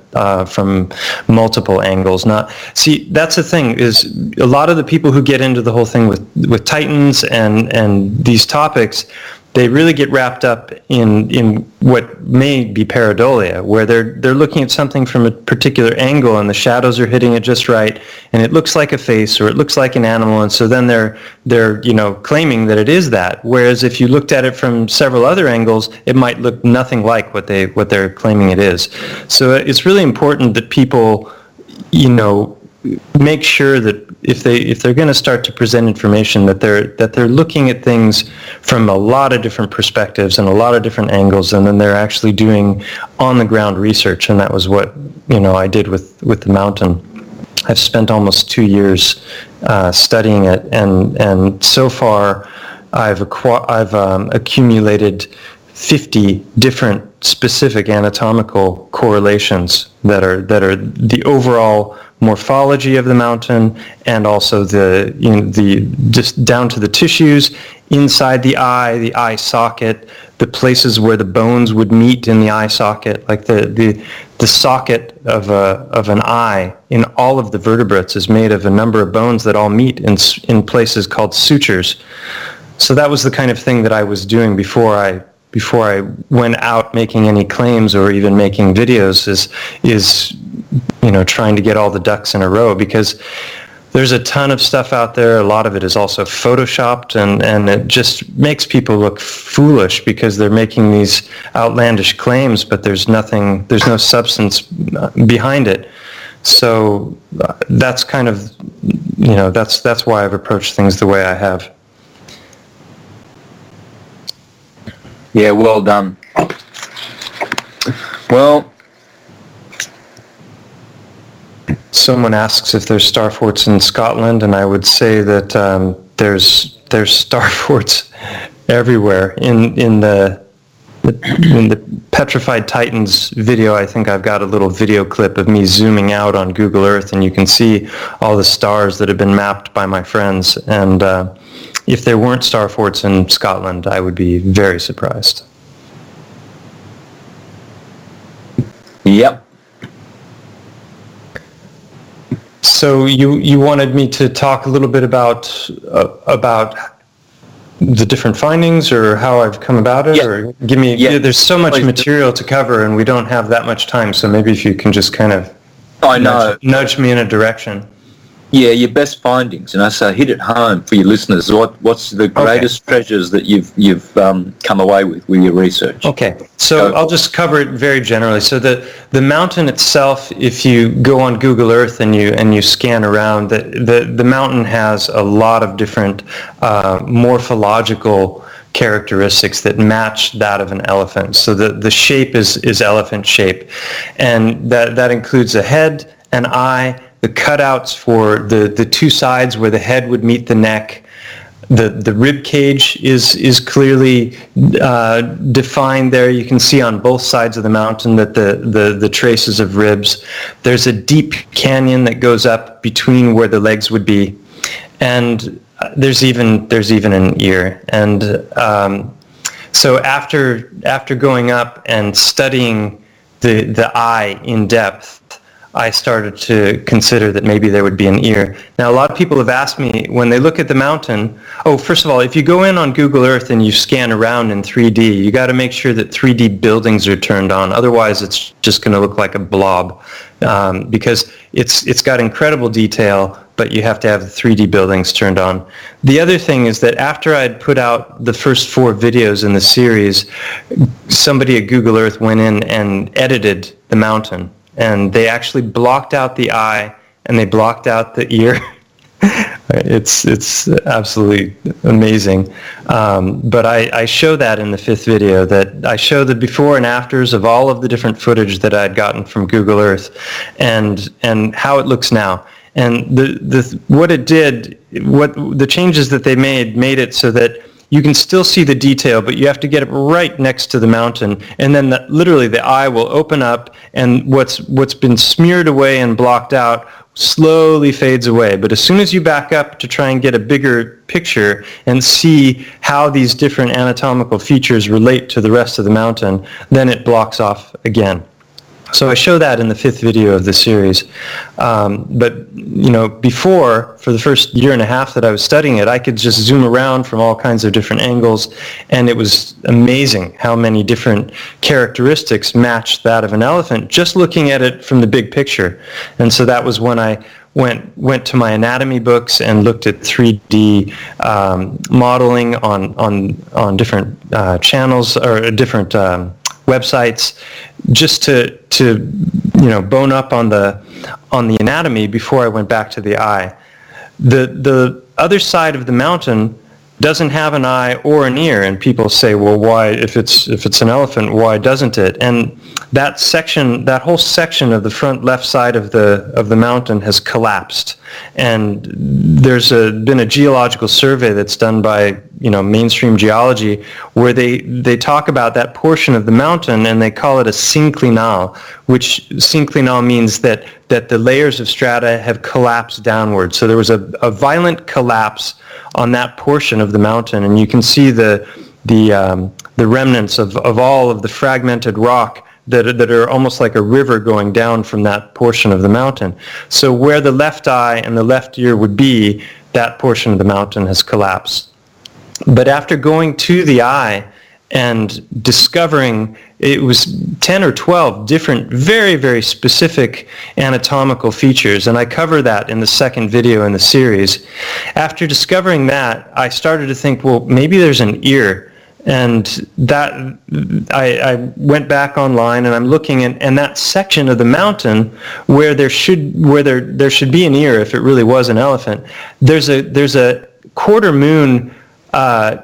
from multiple angles. That's the thing, is a lot of the people who get into the whole thing with Titans and these topics, they really get wrapped up in what may be pareidolia, where they're looking at something from a particular angle and the shadows are hitting it just right, and it looks like a face or it looks like an animal, and so then they're claiming that it is that. Whereas if you looked at it from several other angles, it might look nothing like what they're claiming it is. So it's really important that people make sure that if they're going to start to present information, that they're looking at things from a lot of different perspectives and a lot of different angles, and then they're actually doing on the ground research. And that was what I did with the mountain. I've spent almost 2 years studying it, and so far I've accumulated 50 different specific anatomical correlations that are the overall morphology of the mountain, and also the just down to the tissues inside the eye socket, the places where the bones would meet in the eye socket, like the socket of an eye in all of the vertebrates is made of a number of bones that all meet in places called sutures. So that was the kind of thing that I was doing before I went out making any claims or even making videos, is trying to get all the ducks in a row, because there's a ton of stuff out there. A lot of it is also photoshopped, and it just makes people look foolish because they're making these outlandish claims, but there's no substance behind it. So that's kind of, that's why I've approached things the way I have. Yeah, well done. Well, someone asks if there's star forts in Scotland, and I would say that there's star forts everywhere. In the Petrified Titans video, I think I've got a little video clip of me zooming out on Google Earth, and you can see all the stars that have been mapped by my friends. And if there weren't star forts in Scotland, I would be very surprised. Yep. So you wanted me to talk a little bit about the different findings, or how I've come about it, or give me. Yeah, there's so much material to cover, and we don't have that much time. So maybe if you can just kind of nudge me in a direction. Yeah, your best findings, and I say hit it home for your listeners. What's the greatest treasures that you've come away with your research? Okay, so I'll just cover it very generally. So the mountain itself, if you go on Google Earth and you scan around, the mountain has a lot of different morphological characteristics that match that of an elephant. So the shape is elephant shape, and that includes a head, an eye, cutouts for the two sides where the head would meet the neck. The rib cage is clearly defined there. You can see on both sides of the mountain that the traces of ribs. There's a deep canyon that goes up between where the legs would be, and there's even an ear. And so after going up and studying the eye in depth, I started to consider that maybe there would be an ear. Now, a lot of people have asked me when they look at the mountain, first of all, if you go in on Google Earth and you scan around in 3D, you got to make sure that 3D buildings are turned on. Otherwise, it's just going to look like a blob because it's got incredible detail, but you have to have the 3D buildings turned on. The other thing is that after I'd put out the first 4 videos in the series, somebody at Google Earth went in and edited the mountain. And they actually blocked out the eye and they blocked out the ear. It's absolutely amazing. But I show that in the 5th video, that I show the before and afters of all of the different footage that I'd gotten from Google Earth and how it looks now. And what the changes that they made it so that you can still see the detail, but you have to get it right next to the mountain, and then literally the eye will open up, and what's been smeared away and blocked out slowly fades away. But as soon as you back up to try and get a bigger picture and see how these different anatomical features relate to the rest of the mountain, then it blocks off again. So I show that in the 5th video of the series. But, before, for the first year and a half that I was studying it, I could just zoom around from all kinds of different angles, and it was amazing how many different characteristics matched that of an elephant, just looking at it from the big picture. And so that was when I went to my anatomy books and looked at 3D modeling on different channels or different websites, just to bone up on the anatomy before I went back to the eye. The other side of the mountain doesn't have an eye or an ear, and people say, well, why, if it's an elephant, why doesn't it? And that whole section of the front left side of the mountain has collapsed. And there's been a geological survey that's done by mainstream geology where they talk about that portion of the mountain and they call it a synclinal, which synclinal means that the layers of strata have collapsed downward. So there was a violent collapse on that portion of the mountain, and you can see the remnants of all of the fragmented rock that are almost like a river going down from that portion of the mountain. So where the left eye and the left ear would be, that portion of the mountain has collapsed. But after going to the eye and discovering it was 10 or 12 different, very, very specific anatomical features, and I cover that in the 2nd video in the series. After discovering that, I started to think, well, maybe there's an ear. And that I went back online and I'm looking and that section of the mountain where there should be an ear if it really was an elephant, there's a quarter moon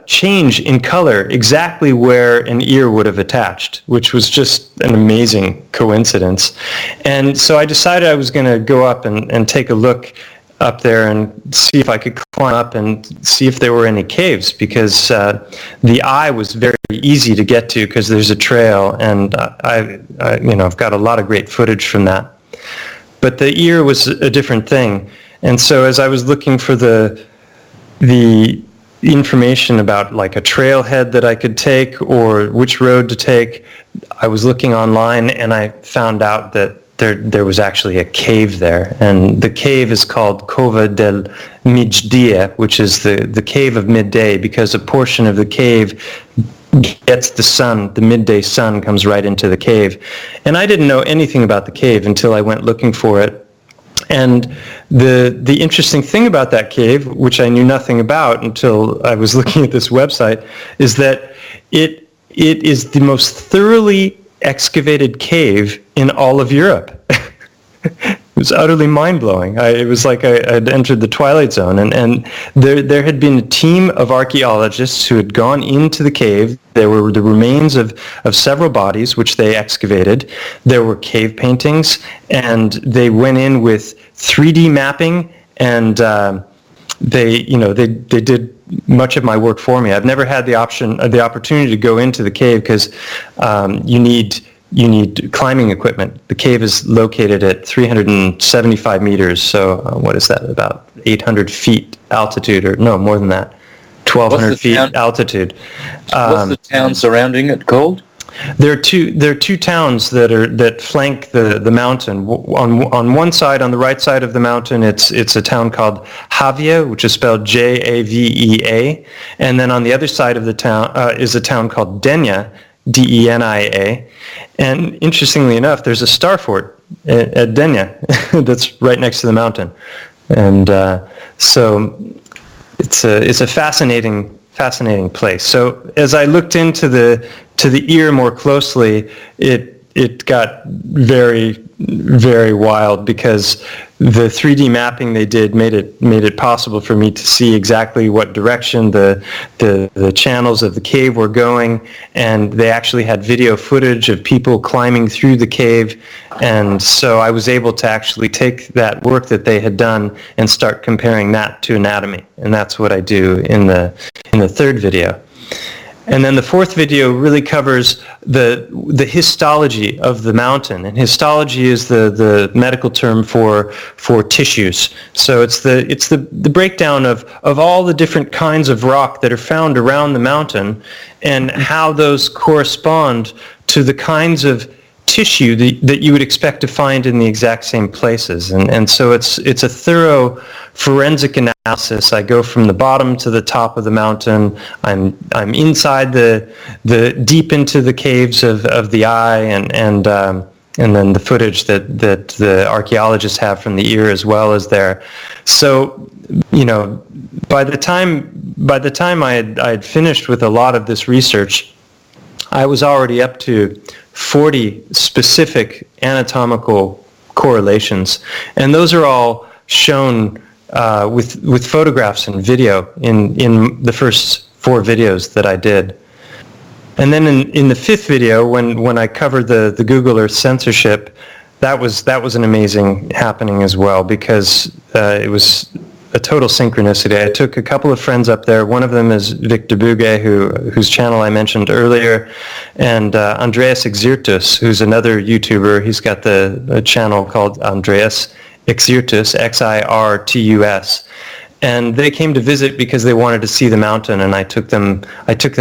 change in color exactly where an ear would have attached, which was just an amazing coincidence. And so I decided I was going to go up and take a look up there and see if I could climb up and see if there were any caves, because the eye was very easy to get to because there's a trail, and I've got a lot of great footage from that. But the ear was a different thing. And so as I was looking for the information about like a trailhead that I could take or which road to take, I was looking online and I found out that there was actually a cave there, and the cave is called Cova del Middia, which is the cave of midday, because a portion of the cave gets the sun, the midday sun comes right into the cave. And I didn't know anything about the cave until I went looking for it. And the interesting thing about that cave, which I knew nothing about until I was looking at this website, is that it is the most thoroughly excavated cave in all of Europe, was utterly mind-blowing. It was like I'd entered the Twilight Zone, and there had been a team of archaeologists who had gone into the cave. There were the remains of several bodies, which they excavated. There were cave paintings, and they went in with 3D mapping, and they did much of my work for me. I've never had the opportunity to go into the cave because you need climbing equipment. The cave is located at 375 meters, so what is that, about 800 feet altitude, or no, more than that, 1,200 feet altitude. What's the town surrounding it called? There are two towns that flank the mountain. On one side, on the right side of the mountain, it's a town called Javea, which is spelled Javea, and then on the other side of the town is a town called Denia, Denia. And interestingly enough, there's a star fort at Denia that's right next to the mountain, and so it's a fascinating place. So as I looked into the ear more closely, it got very, very wild, because the 3D mapping they did made it possible for me to see exactly what direction the channels of the cave were going, and they actually had video footage of people climbing through the cave, and so I was able to actually take that work that they had done and start comparing that to anatomy, and that's what I do in the third video. And then the fourth video really covers the histology of the mountain. And histology is the medical term for tissues. So it's the breakdown of all the different kinds of rock that are found around the mountain, and how those correspond to the kinds of tissue that you would expect to find in the exact same places. And so it's a thorough forensic analysis. I go from the bottom to the top of the mountain. I'm inside the deep into the caves of the eye, and then the footage that the archaeologists have from the ear as well as there. So, by the time I had finished with a lot of this research, I was already up to 40 specific anatomical correlations, and those are all shown with photographs and video in the first 4 videos that I did. And then in the 5th video, when I covered the Google Earth censorship, that was an amazing happening as well, because it was a total synchronicity. I took a couple of friends up there. One of them is Victor Buge, whose channel I mentioned earlier, and Andreas Exirtus, who's another YouTuber. He's got the channel called Andreas Exirtus, Xirtus, and they came to visit because they wanted to see the mountain, and I took them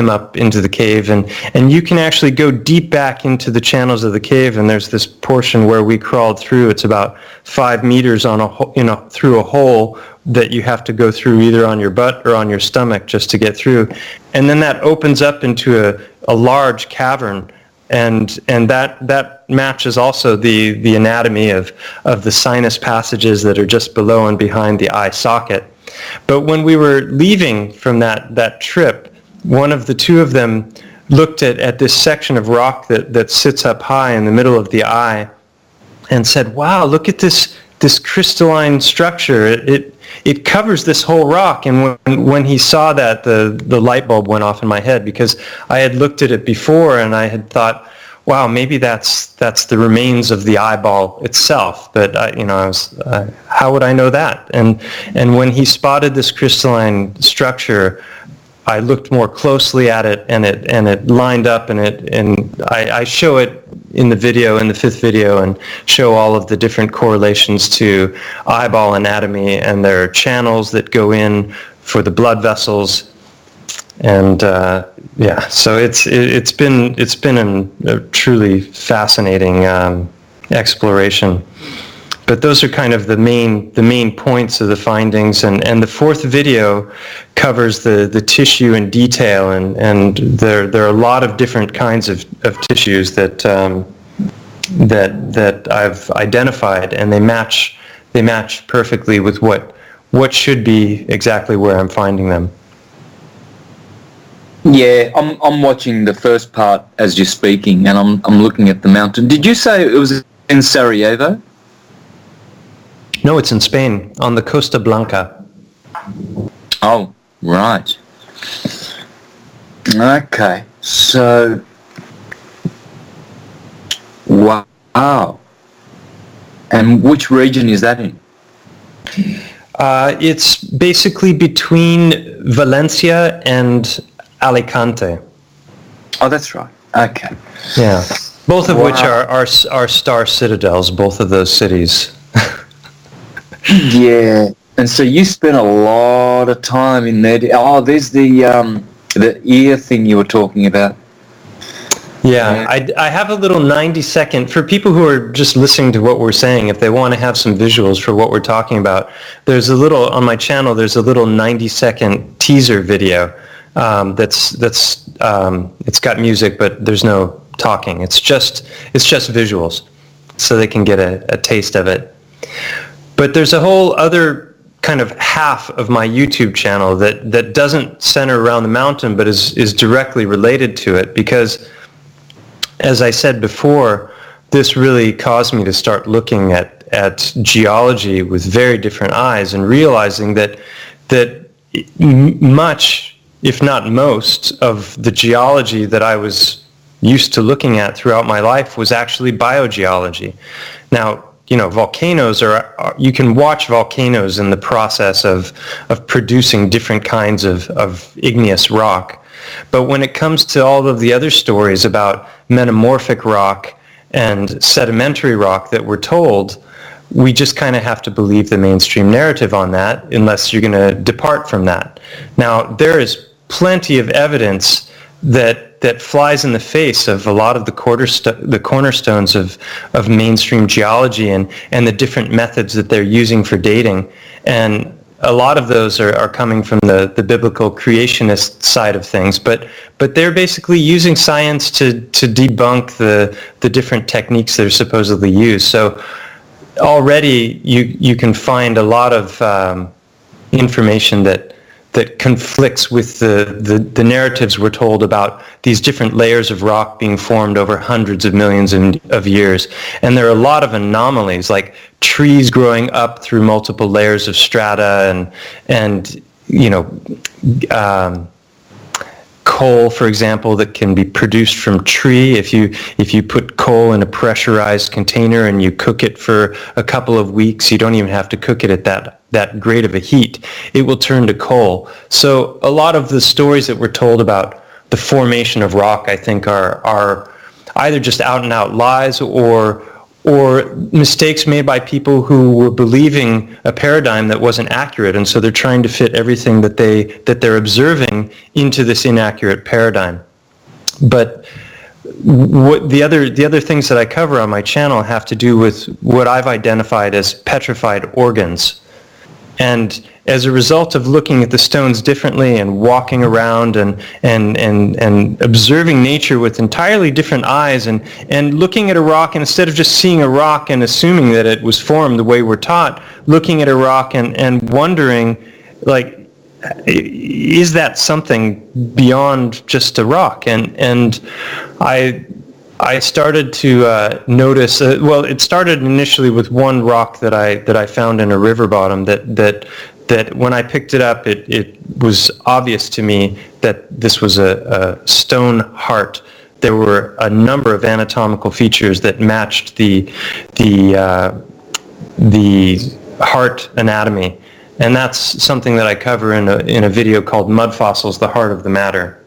up into the cave, and you can actually go deep back into the channels of the cave, and there's this portion where we crawled through. It's about 5 meters through a hole that you have to go through either on your butt or on your stomach just to get through, and then that opens up into a large cavern, and that matches also the anatomy of the sinus passages that are just below and behind the eye socket. But when we were leaving from that trip, one of the two of them looked at this section of rock that sits up high in the middle of the eye, and said, "Wow, look at this crystalline structure. It covers this whole rock." And when he saw that, the light bulb went off in my head, because I had looked at it before and I had thought, wow, maybe that's the remains of the eyeball itself. But how would I know that? And when he spotted this crystalline structure, I looked more closely at it, and it lined up, and I show it in the video, in the 5th video, and show all of the different correlations to eyeball anatomy, and there are channels that go in for the blood vessels, and so it's been a truly fascinating exploration. But those are kind of the main points of the findings, and the 4th video covers the tissue in detail, and there are a lot of different kinds of tissues that I've identified, and they match perfectly with what should be exactly where I'm finding them. Yeah, I'm watching the first part as you're speaking, and I'm looking at the mountain. Did you say it was in Sarajevo? No, it's in Spain, on the Costa Blanca. Oh, right. Okay, so, wow. And which region is that in? It's basically between Valencia and Alicante. Oh, that's right. Okay. Yeah. Both of which are star citadels, both of those cities. Yeah. And so you spent a lot of time in there. Oh, there's the ear thing you were talking about. Yeah, I have a little 90-second, for people who are just listening to what we're saying, if they want to have some visuals for what we're talking about, there's a little, on my channel, there's a little 90-second teaser video it's got music, but there's no talking. It's just visuals, so they can get a taste of it. But there's a whole other kind of half of my YouTube channel that doesn't center around the mountain, but is directly related to it, because as I said before, this really caused me to start looking at geology with very different eyes and realizing that much, if not most, of the geology that I was used to looking at throughout my life was actually biogeology. Now, volcanoes you can watch volcanoes in the process of producing different kinds of igneous rock. But when it comes to all of the other stories about metamorphic rock and sedimentary rock that we're told, we just kind of have to believe the mainstream narrative on that unless you're going to depart from that. Now, there is plenty of evidence that flies in the face of a lot of the cornerstones of mainstream geology and the different methods that they're using for dating. And a lot of those are coming from the biblical creationist side of things, but they're basically using science to debunk the different techniques that are supposedly used. So already you can find a lot of information that conflicts with the narratives we're told about these different layers of rock being formed over hundreds of millions of years. And there are a lot of anomalies, like trees growing up through multiple layers of strata and coal, for example, that can be produced from tree. If you put coal in a pressurized container and you cook it for a couple of weeks, you don't even have to cook it at that great of a heat. It will turn to coal. So a lot of the stories that we're told about the formation of rock, I think, are either just out and out lies or mistakes made by people who were believing a paradigm that wasn't accurate, and so they're trying to fit everything that they're observing into this inaccurate paradigm. But what the other things that I cover on my channel have to do with what I've identified as petrified organs. And as a result of looking at the stones differently and walking around and observing nature with entirely different eyes and looking at a rock, and instead of just seeing a rock and assuming that it was formed the way we're taught, looking at a rock and wondering, like, is that something beyond just a rock? And I started to notice. It started initially with one rock that I found in a river bottom. That when I picked it up, it was obvious to me that this was a stone heart. There were a number of anatomical features that matched the heart anatomy, and that's something that I cover in a video called "Mud Fossils: The Heart of the Matter."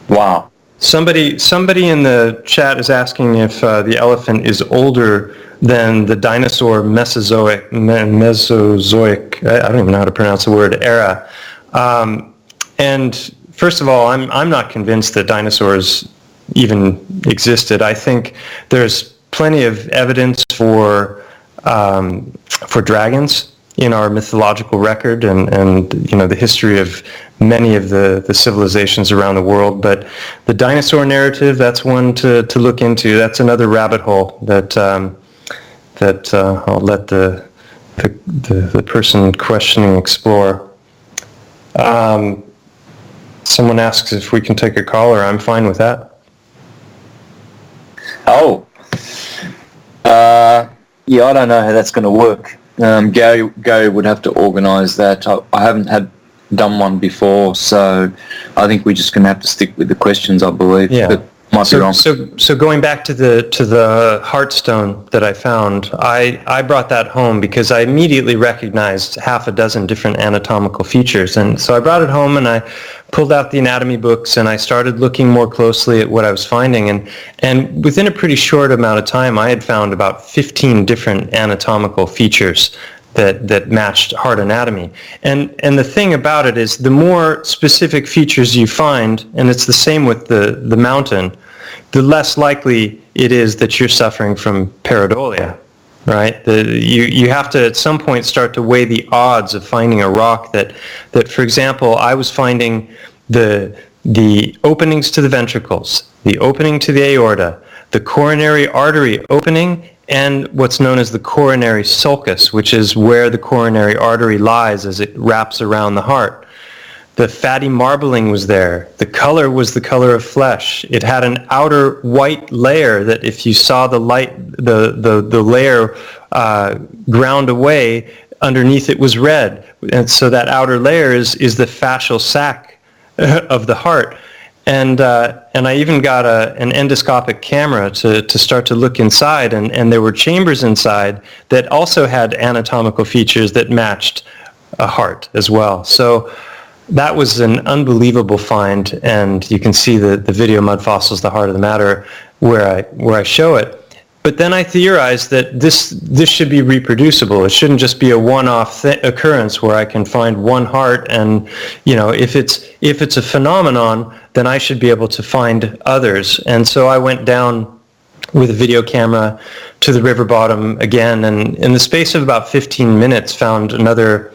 Wow. Somebody in the chat is asking if the elephant is older than the dinosaur Mesozoic, I don't even know how to pronounce the word, era. And first of all, I'm not convinced that dinosaurs even existed. I think there's plenty of evidence for dragons in our mythological record and the history of many of the civilizations around the world. But the dinosaur narrative, that's one to look into. That's another rabbit hole that I'll let the person questioning explore. Someone asks if we can take a caller. I'm fine with that. Oh. Yeah, I don't know how that's going to work. Gary would have to organise that. I haven't done one before, so I think we're just going to have to stick with the questions, I believe. Yeah. But might be wrong. So going back to the heartstone that I found, I brought that home because I immediately recognized half a dozen different anatomical features, and so I brought it home and I pulled out the anatomy books and I started looking more closely at what I was finding, and within a pretty short amount of time I had found about 15 different anatomical features that matched heart anatomy. And the thing about it is the more specific features you find, and it's the same with the mountain, the less likely it is that you're suffering from pareidolia, right? You have to at some point start to weigh the odds of finding a rock that for example, I was finding the openings to the ventricles, the opening to the aorta, the coronary artery opening, and what's known as the coronary sulcus, which is where the coronary artery lies as it wraps around the heart. The fatty marbling was there. The color was the color of flesh. It had an outer white layer that if you saw the light, the layer ground away, underneath it was red. And so that outer layer is the fascial sac of the heart. And I even got an endoscopic camera to start to look inside, and there were chambers inside that also had anatomical features that matched a heart as well. So that was an unbelievable find, and you can see the video Mud Fossils, the Heart of the Matter, where I show it. But then I theorized that this should be reproducible. It shouldn't just be a one-off occurrence where I can find one heart, and if it's a phenomenon, then I should be able to find others. And so I went down with a video camera to the river bottom again, and in the space of about 15 minutes found another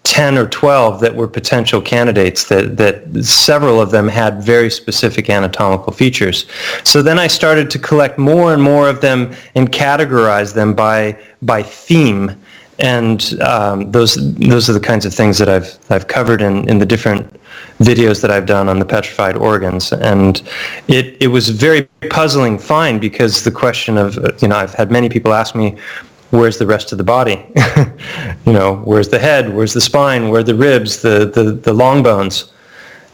10 or 12 that were potential candidates, that several of them had very specific anatomical features. So then I started to collect more and more of them and categorize them by theme. And those are the kinds of things that I've covered in the different videos that I've done on the petrified organs. And it was a very puzzling find, because the question of, I've had many people ask me, where's the rest of the body? Where's the head? Where's the spine? Where are the ribs, the long bones?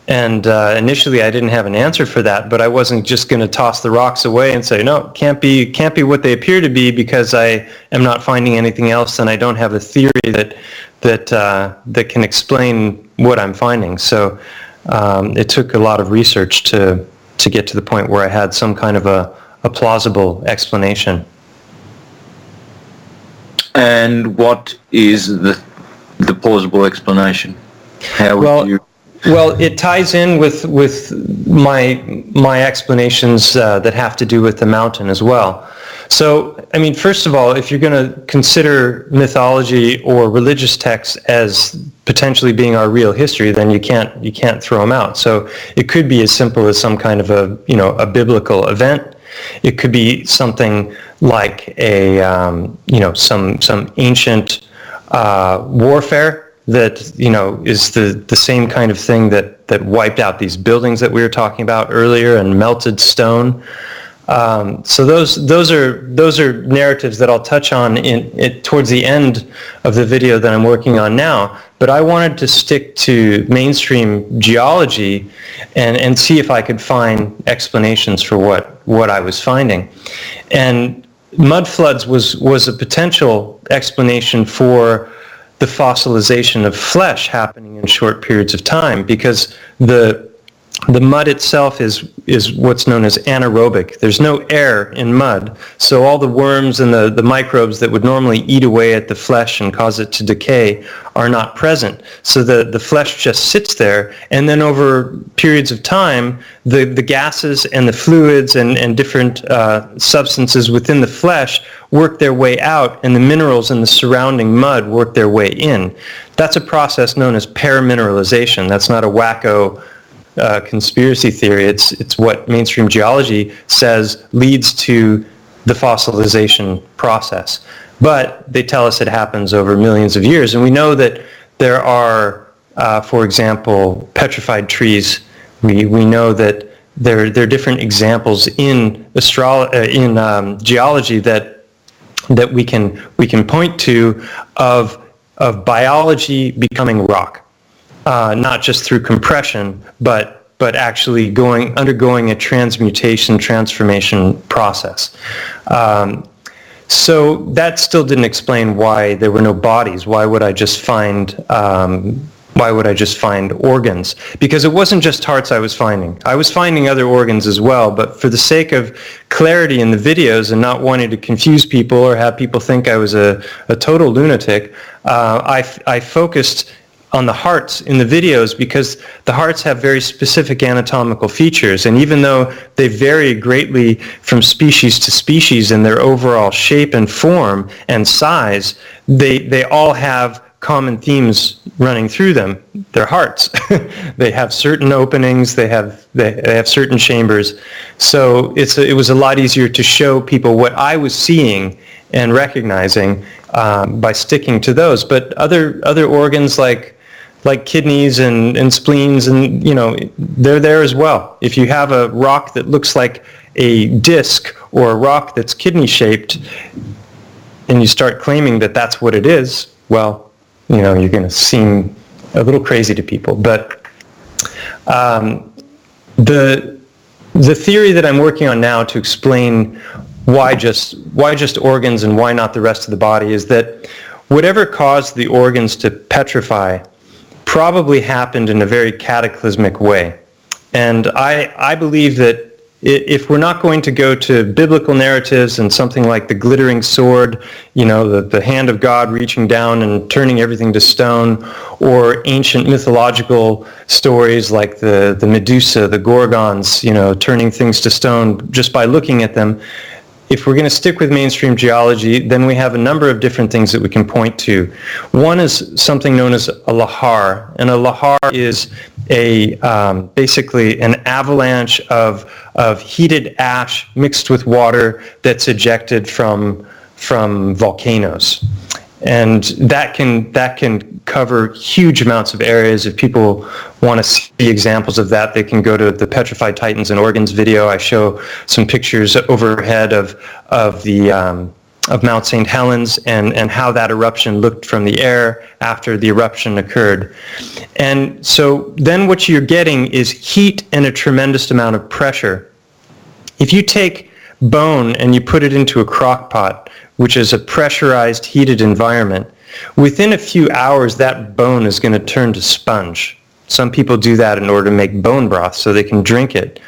And initially I didn't have an answer for that, but I wasn't just going to toss the rocks away and say, no, can't be what they appear to be, because I am not finding anything else, and I don't have a theory that can explain what I'm finding. So it took a lot of research to get to the point where I had some kind of a plausible explanation. And what is the plausible explanation? Well, it ties in with my explanations that have to do with the mountain as well. So, first of all, if you're going to consider mythology or religious texts as potentially being our real history, then you can't throw them out. So it could be as simple as some kind of a biblical event. It could be something like some ancient warfare that is the same kind of thing that wiped out these buildings that we were talking about earlier and melted stone. So those are narratives that I'll touch on towards the end of the video that I'm working on now. But I wanted to stick to mainstream geology and see if I could find explanations for what I was finding. And mud floods was a potential explanation for the fossilization of flesh happening in short periods of time, because the mud itself is what's known as anaerobic. There's no air in mud, so all the worms and the microbes that would normally eat away at the flesh and cause it to decay are not present. So the flesh just sits there, and then over periods of time, the gases and the fluids and different substances within the flesh work their way out, and the minerals in the surrounding mud work their way in. That's a process known as permineralization. That's not a wacko conspiracy theory. It's what mainstream geology says leads to the fossilization process. But they tell us it happens over millions of years, and we know that there are, for example, petrified trees. We know that there are different examples in geology that that we can point to of biology becoming rock, not just through compression, but actually undergoing a transformation process. So that still didn't explain why there were no bodies. Why would I just find organs? Because it wasn't just hearts I was finding. I was finding other organs as well, but for the sake of clarity in the videos and not wanting to confuse people or have people think I was a total lunatic, I focused on the hearts in the videos because the hearts have very specific anatomical features, and even though they vary greatly from species to species in their overall shape and form and size, they all have common themes running through them. They're hearts. They have certain openings, they have certain chambers. So it was a lot easier to show people what I was seeing and recognizing by sticking to those. But other organs like kidneys and spleens, and they're there as well. If you have a rock that looks like a disc or a rock that's kidney shaped and you start claiming that that's what it is, well, you're going to seem a little crazy to people. But the theory that I'm working on now to explain why just organs and why not the rest of the body is that whatever caused the organs to petrify probably happened in a very cataclysmic way. And I believe that if we're not going to go to biblical narratives and something like the glittering sword, the hand of God reaching down and turning everything to stone, or ancient mythological stories like the Medusa, the Gorgons, turning things to stone just by looking at them, if we're going to stick with mainstream geology, then we have a number of different things that we can point to. One is something known as a lahar, and a lahar is basically an avalanche of heated ash mixed with water that's ejected from volcanoes. And that can cover huge amounts of areas. If people want to see examples of that, they can go to the Petrified Titans and Organs video. I show some pictures overhead of Mount St. Helens and how that eruption looked from the air after the eruption occurred. And so then what you're getting is heat and a tremendous amount of pressure. If you take bone and you put it into a crock pot, which is a pressurized, heated environment, within a few hours, that bone is going to turn to sponge. Some people do that in order to make bone broth so they can drink it.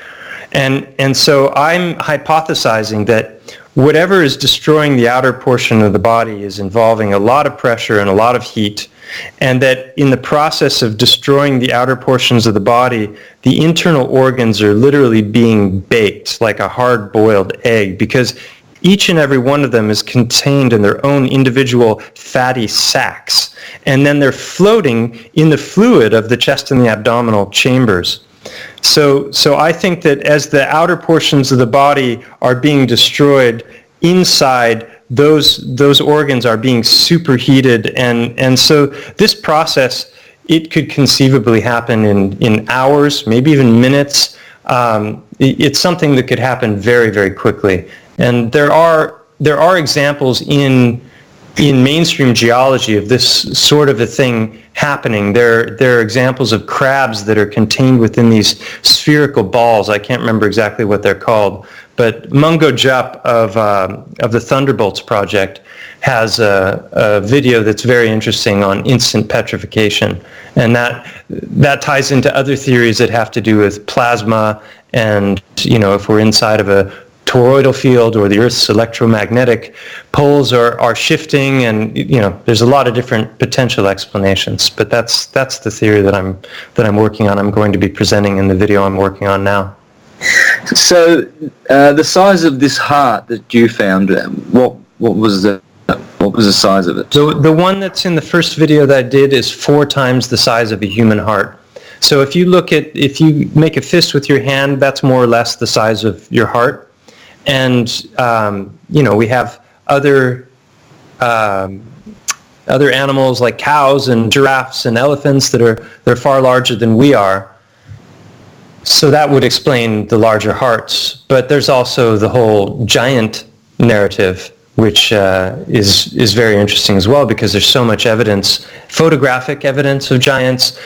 And so I'm hypothesizing that whatever is destroying the outer portion of the body is involving a lot of pressure and a lot of heat, and that in the process of destroying the outer portions of the body, the internal organs are literally being baked like a hard-boiled egg, because each and every one of them is contained in their own individual fatty sacs, and then they're floating in the fluid of the chest and the abdominal chambers. So I think that as the outer portions of the body are being destroyed, inside those organs are being superheated, and so this process, it could conceivably happen in hours, maybe even minutes. It's something that could happen very, very quickly. And there are examples in mainstream geology of this sort of a thing happening. There are examples of crabs that are contained within these spherical balls. I can't remember exactly what they're called, but Mungo Jup of the Thunderbolts project has a video that's very interesting on instant petrification, and that ties into other theories that have to do with plasma, and if we're inside of a toroidal field or the Earth's electromagnetic poles are shifting, and there's a lot of different potential explanations. But that's the theory that I'm working on. I'm going to be presenting in the video I'm working on now. So the size of this heart that you found, what was the size of it? So the one that's in the first video that I did is 4 times the size of a human heart. So if you make a fist with your hand, that's more or less the size of your heart. And we have other animals like cows and giraffes and elephants they're far larger than we are. So that would explain the larger hearts. But there's also the whole giant narrative, which is very interesting as well, because there's so much evidence, photographic evidence of giants,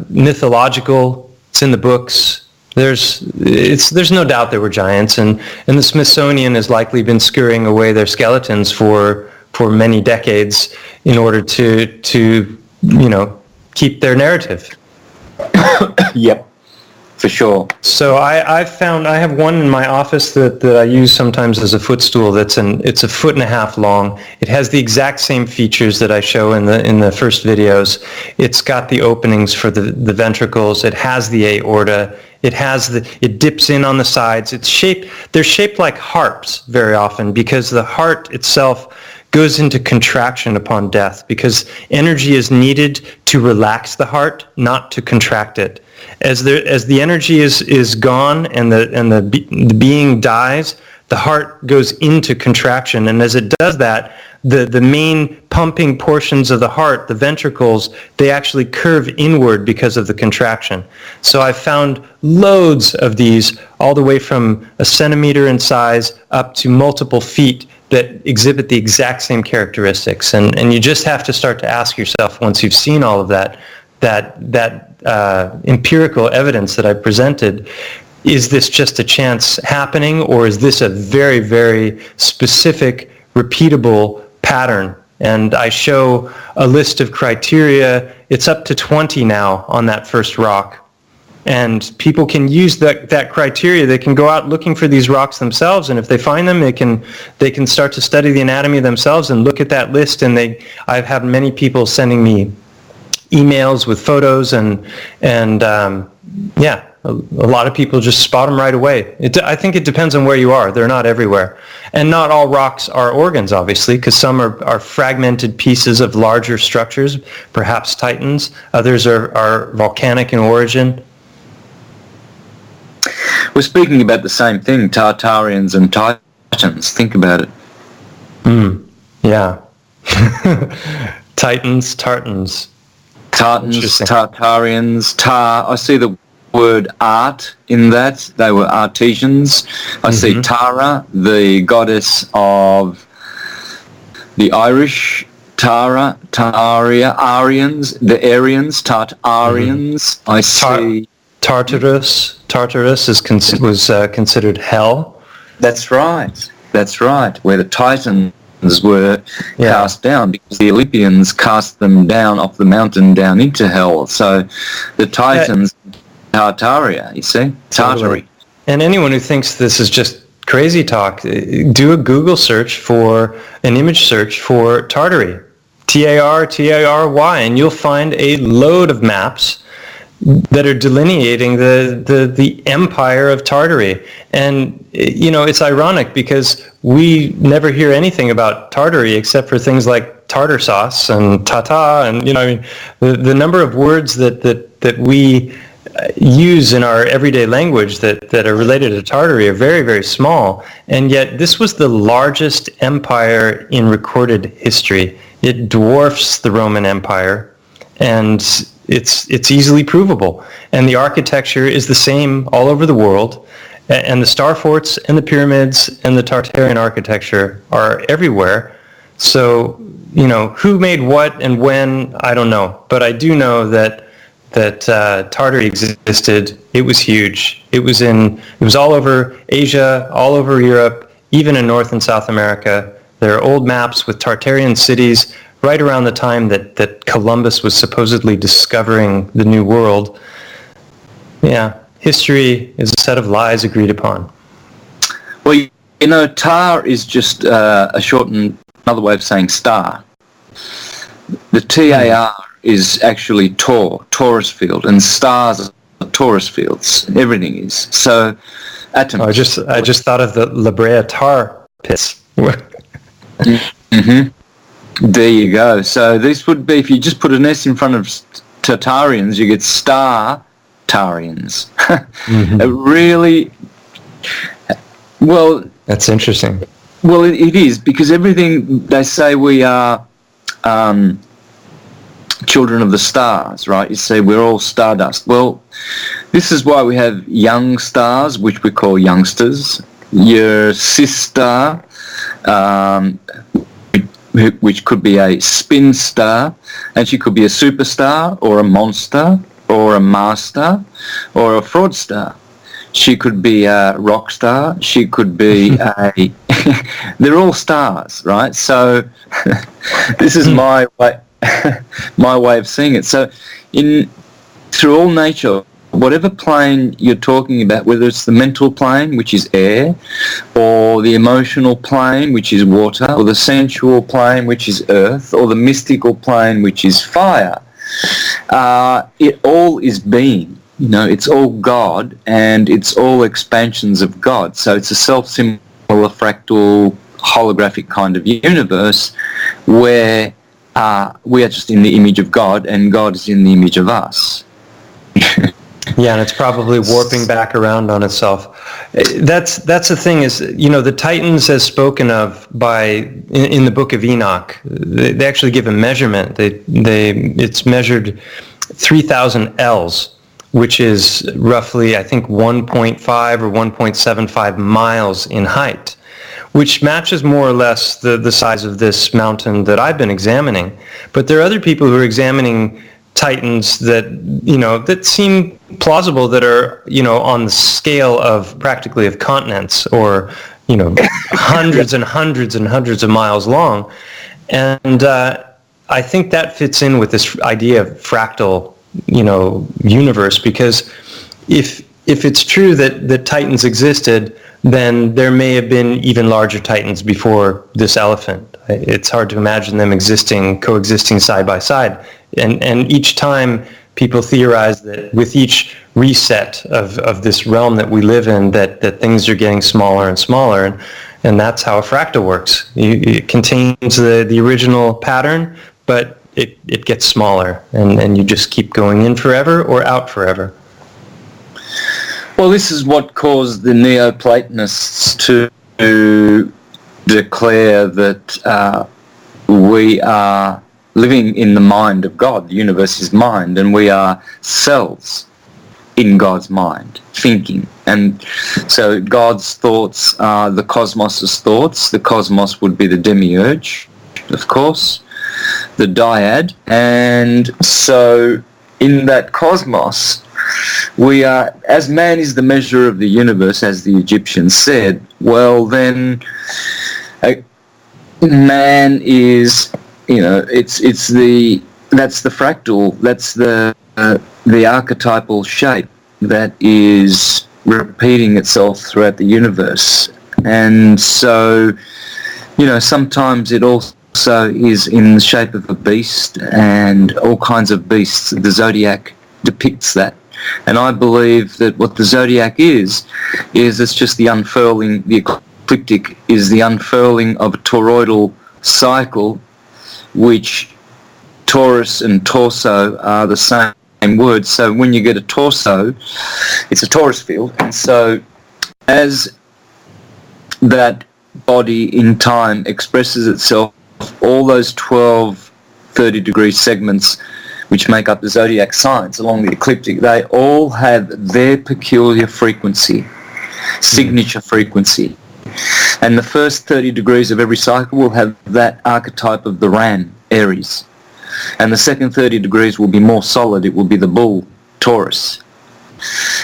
mythological. It's in the books. There's no doubt there were giants, and the Smithsonian has likely been scurrying away their skeletons for many decades in order to keep their narrative. Yep, for sure. So I have one in my office that I use sometimes as a footstool. It's a 1.5 foot long. It has the exact same features that I show in the first videos. It's got the openings for the ventricles. It has the aorta. It dips in on the sides. They're shaped like harps very often, because the heart itself goes into contraction upon death, because energy is needed to relax the heart, not to contract it. As the energy is gone and the being dies, the heart goes into contraction, and as it does that, the main pumping portions of the heart, the ventricles, they actually curve inward because of the contraction. So I've found loads of these, all the way from a centimeter in size up to multiple feet, that exhibit the exact same characteristics. And you just have to start to ask yourself, once you've seen all of that empirical evidence that I presented, is this just a chance happening, or is this a very, very specific, repeatable pattern? And I show a list of criteria. It's up to 20 now on that first rock. And people can use that criteria. They can go out looking for these rocks themselves, and if they find them, they can start to study the anatomy themselves and look at that list. And I've had many people sending me emails with photos, and a lot of people just spot them right away. I think it depends on where you are. They're not everywhere. And not all rocks are organs, obviously, because some are fragmented pieces of larger structures, perhaps titans. Others are volcanic in origin. We're speaking about the same thing, Tartarians and Titans. Think about it. Yeah. Titans, Tartans. Tartarians, I see the word art in that. They were artisans. I see Tara, the goddess of the Irish. Taria, Aryans, the Aryans, Tartarians. I see... Tartarus was considered hell. That's right, where the Titans were cast down, because the Olympians cast them down off the mountain down into hell. So the Titans, Tartaria, you see? Tartary. Totally. And anyone who thinks this is just crazy talk, do a Google search for, an image search for Tartary. T-A-R-T-A-R-Y, and you'll find a load of maps that are delineating the empire of Tartary. And it's ironic, because we never hear anything about Tartary except for things like tartar sauce and tata, and the number of words that we use in our everyday language that are related to Tartary are very, very small. And yet this was the largest empire in recorded history. It dwarfs the Roman Empire, and it's easily provable. And the architecture is the same all over the world, and the star forts and the pyramids and the Tartarian architecture are everywhere. So, who made what and when, I don't know. But I do know that Tartary existed. It was huge. It was all over Asia, all over Europe, even in North and South America. There are old maps with Tartarian cities right around the time that Columbus was supposedly discovering the New World. Yeah, history is a set of lies agreed upon. Well, tar is just another way of saying star. The TAR is actually torus field, and stars are torus fields. Everything is. So, atoms. I just thought of the La Brea tar pits. There you go. So this would be, if you just put an S in front of Tartarians, you get Star-Tarians. Really, well... That's interesting. Well, it is, because everything, they say we are children of the stars, right? You say we're all stardust. Well, this is why we have young stars, which we call youngsters, your sister, which could be a spin star, and she could be a superstar or a monster or a master or a fraudster. She could be a rock star. She could be a... They're all stars, right? So this is my way of seeing it. So through all nature, whatever plane you're talking about, whether it's the mental plane, which is air, or the emotional plane, which is water, or the sensual plane, which is earth, or the mystical plane, which is fire, it all is being. You know, it's all God, and it's all expansions of God. So it's a self-similar, fractal, holographic kind of universe where we are just in the image of God, and God is in the image of us. Yeah, and it's probably warping back around on itself. That's the thing is, you know, the Titans as spoken of in the Book of Enoch, they actually give a measurement. It's measured 3,000 L's, which is roughly, I think, 1.5 or 1.75 miles in height, which matches more or less the size of this mountain that I've been examining. But there are other people who are examining Titans that, you know, that seem plausible, that are, you know, on the scale of practically of continents, or, you know, hundreds and hundreds and hundreds of miles long. And I think that fits in with this idea of fractal, you know, universe, because if it's true that Titans existed, then there may have been even larger Titans before this elephant. It's hard to imagine them coexisting side by side. And each time people theorize that with each reset of this realm that we live in, that things are getting smaller and smaller, and that's how a fractal works. It contains the original pattern, but it gets smaller, and you just keep going in forever or out forever. Well, this is what caused the Neoplatonists to declare that we are living in the mind of God. The universe is mind, and we are cells in God's mind, thinking. And so God's thoughts are the cosmos's thoughts. The cosmos would be the demiurge, of course, the dyad. And so in that cosmos, we are, as man is the measure of the universe, as the Egyptians said, well then man is, you know, that's the fractal, that's the archetypal shape that is repeating itself throughout the universe. And so, you know, sometimes it also is in the shape of a beast, and all kinds of beasts. The zodiac depicts that. And I believe that what the zodiac is it's just the unfurling, the ecliptic is the unfurling of a toroidal cycle, which Taurus and torso are the same word. So when you get a torso, it's a torus field. And so as that body in time expresses itself, all those 12 30-degree segments which make up the zodiac signs along the ecliptic, they all have their peculiar frequency, signature frequency. And the first 30 degrees of every cycle will have that archetype of the Ram, Aries. And the second 30 degrees will be more solid. It will be the Bull, Taurus.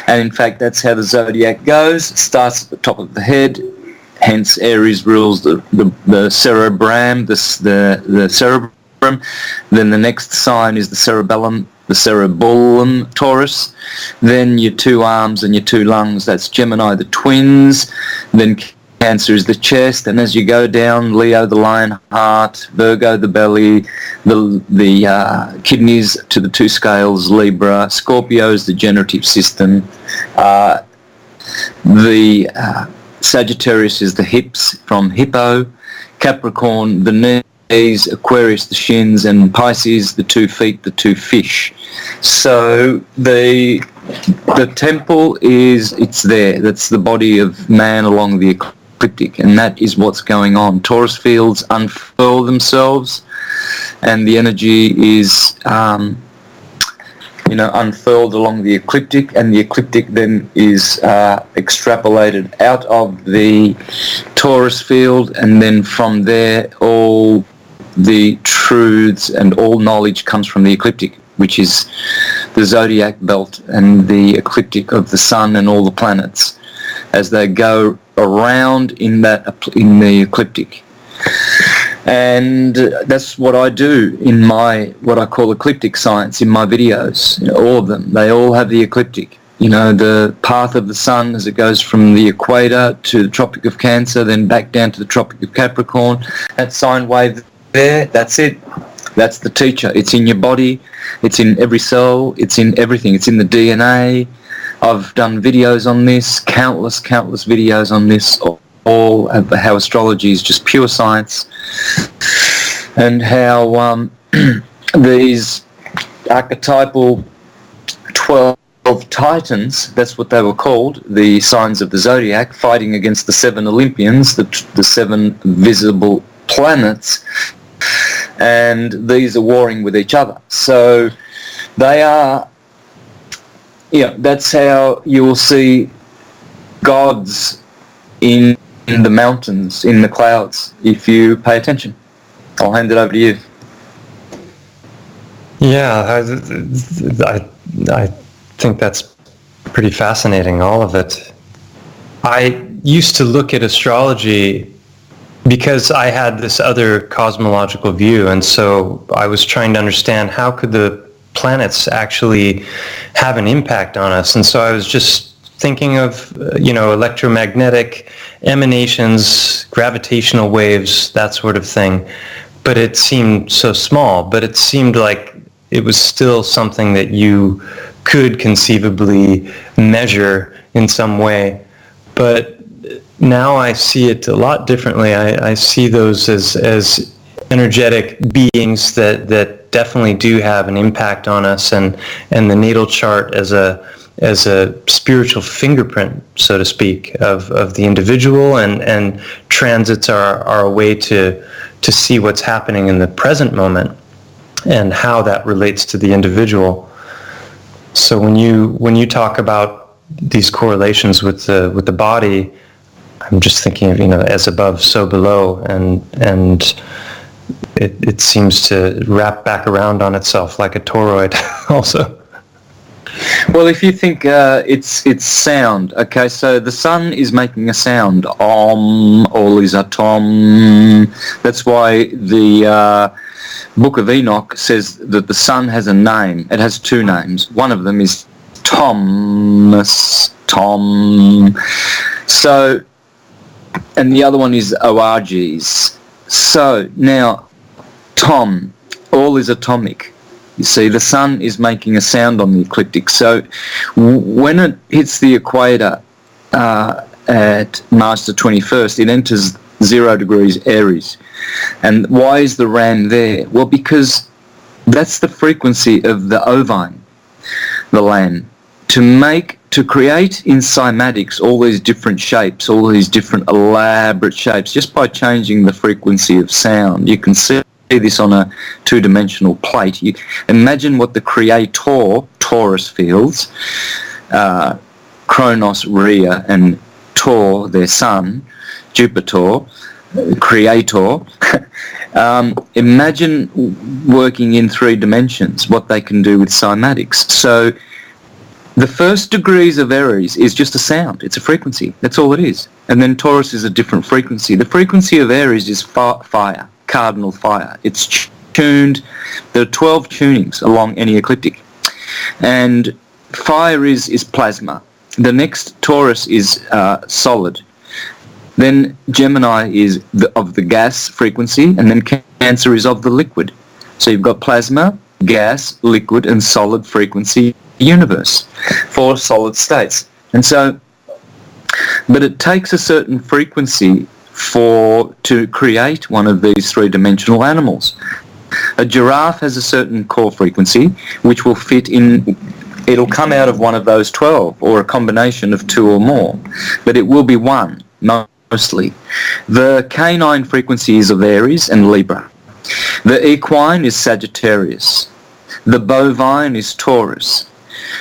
And in fact, that's how the zodiac goes. It starts at the top of the head. Hence, Aries rules the cerebrum, the cerebrum. Then the next sign is the cerebellum, the cerebellum, Taurus. Then your two arms and your two lungs, that's Gemini, the twins. Then Cancer is the chest, and as you go down, Leo, the lion heart, Virgo, the belly, the kidneys to the two scales, Libra, Scorpio is the generative system, the Sagittarius is the hips from Hippo, Capricorn, the knees, Aquarius, the shins, and Pisces, the 2 feet, the 2 fish. So the temple it's there. That's the body of man along the ecliptic, and that is what's going on. Torus fields unfurl themselves, and the energy is unfurled along the ecliptic, and the ecliptic then is extrapolated out of the torus field, and then from there all the truths and all knowledge comes from the ecliptic, which is the zodiac belt and the ecliptic of the sun and all the planets as they go around in the ecliptic. And that's what I do in my, what I call ecliptic science, in my videos. All of them, they all have the ecliptic. The path of the sun as it goes from the equator to the Tropic of Cancer, then back down to the Tropic of Capricorn. That sine wave there, that's it. That's the teacher. It's in your body. It's in every cell. It's in everything. It's in the DNA. I've done videos on this, countless videos on this, all of how astrology is just pure science, and how these archetypal 12 titans, that's what they were called, the signs of the zodiac, fighting against the 7 Olympians, the 7 visible planets, and these are warring with each other. So they are, that's how you will see gods in the mountains, in the clouds, if you pay attention. I'll hand it over to you. Yeah, I think that's pretty fascinating, all of it. I used to look at astrology because I had this other cosmological view, and so I was trying to understand how could the planets actually have an impact on us. And so I was just thinking of, electromagnetic emanations, gravitational waves, that sort of thing. But it seemed so small, but it seemed like it was still something that you could conceivably measure in some way. But now I see it a lot differently. I see those as energetic beings that definitely do have an impact on us, and the natal chart as a spiritual fingerprint, so to speak, of the individual, and transits are a way to see what's happening in the present moment and how that relates to the individual. So when you talk about these correlations with the body, I'm just thinking of as above, so below, and it seems to wrap back around on itself like a toroid also. Well, if you think it's sound, okay, so the sun is making a sound, Om, all is atom. That's why the Book of Enoch says that the sun has a name. It has 2 names. One of them is Thomas, Tom. So, and the other one is Oarges. So now, Tom, all is atomic. You see, the sun is making a sound on the ecliptic. So when it hits the equator at March the 21st, it enters 0 degrees Aries. And why is the ram there? Well, because that's the frequency of the ovine, the lamb. To create in cymatics all these different shapes, all these different elaborate shapes, just by changing the frequency of sound. You can see this on a 2-dimensional plate. You imagine what the creator, torus fields, Kronos, Rhea, and Tor, their son, Jupiter, creator. Imagine working in 3 dimensions, what they can do with cymatics. So the first degrees of Aries is just a sound. It's a frequency. That's all it is. And then Taurus is a different frequency. The frequency of Aries is fire, cardinal fire. It's tuned. There are 12 tunings along any ecliptic. And fire is plasma. The next Taurus is solid. Then Gemini is of the gas frequency, and then Cancer is of the liquid. So you've got plasma, gas, liquid, and solid frequency universe, 4 solid states. And so, but it takes a certain frequency to create one of these 3-dimensional animals. A giraffe has a certain core frequency which will fit in. It'll come out of one of those 12, or a combination of 2 or more, but it will be one mostly. The canine frequency is of Aries and Libra. The equine is Sagittarius. The bovine is Taurus.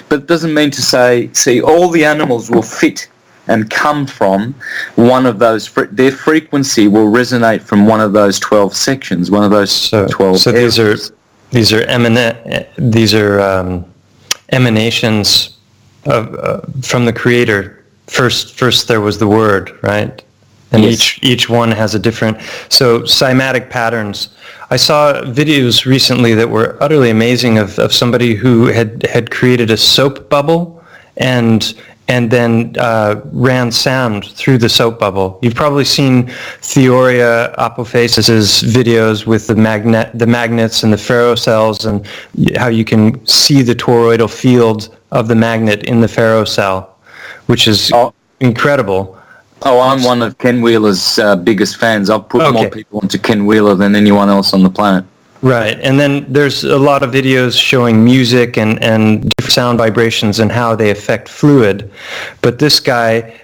But it doesn't mean to say, see, all the animals will fit and come from one of those, their frequency will resonate from one of those 12 sections, one of those 12 So areas. these are emanations from the Creator. First there was the Word, right? And yes. each one has a different, so cymatic patterns. I saw videos recently that were utterly amazing of somebody who had created a soap bubble and then ran sound through the soap bubble. You've probably seen Theoria Apophasis's videos with the magnets and the ferrocells, and how you can see the toroidal field of the magnet in the ferrocell, which is incredible. Oh, I'm one of Ken Wheeler's biggest fans. I've put more people onto Ken Wheeler than anyone else on the planet. Right, and then there's a lot of videos showing music and different sound vibrations and how they affect fluid. But this guy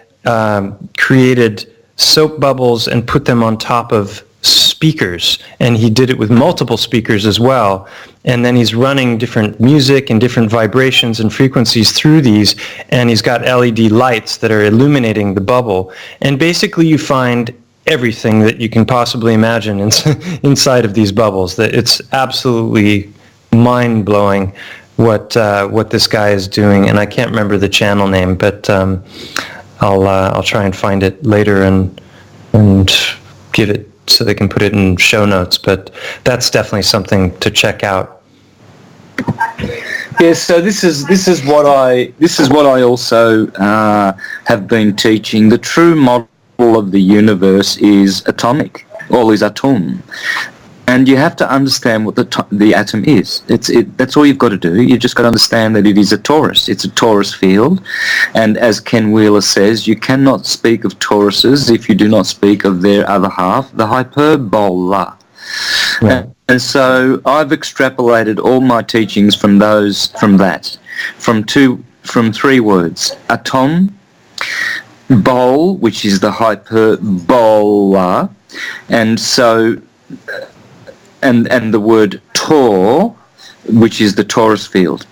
created soap bubbles and put them on top of speakers, and he did it with multiple speakers as well. And then he's running different music and different vibrations and frequencies through these, and he's got LED lights that are illuminating the bubble. And basically you find everything that you can possibly imagine inside of these bubbles. That it's absolutely mind-blowing what this guy is doing, and I can't remember the channel name, but I'll try and find it later and give it so they can put it in show notes. But that's definitely something to check out. Yes, so this is what I also have been teaching. The true model of the universe is atomic. All is atom, and you have to understand what the atom is. That's all you've got to do. You just got to understand that it is a torus. It's a torus field, and as Ken Wheeler says, you cannot speak of toruses if you do not speak of their other half, the hyperbola. Right. And so I've extrapolated all my teachings from three words: atom, bowl, which is the hyperbola, and so and the word tor, which is the torus field.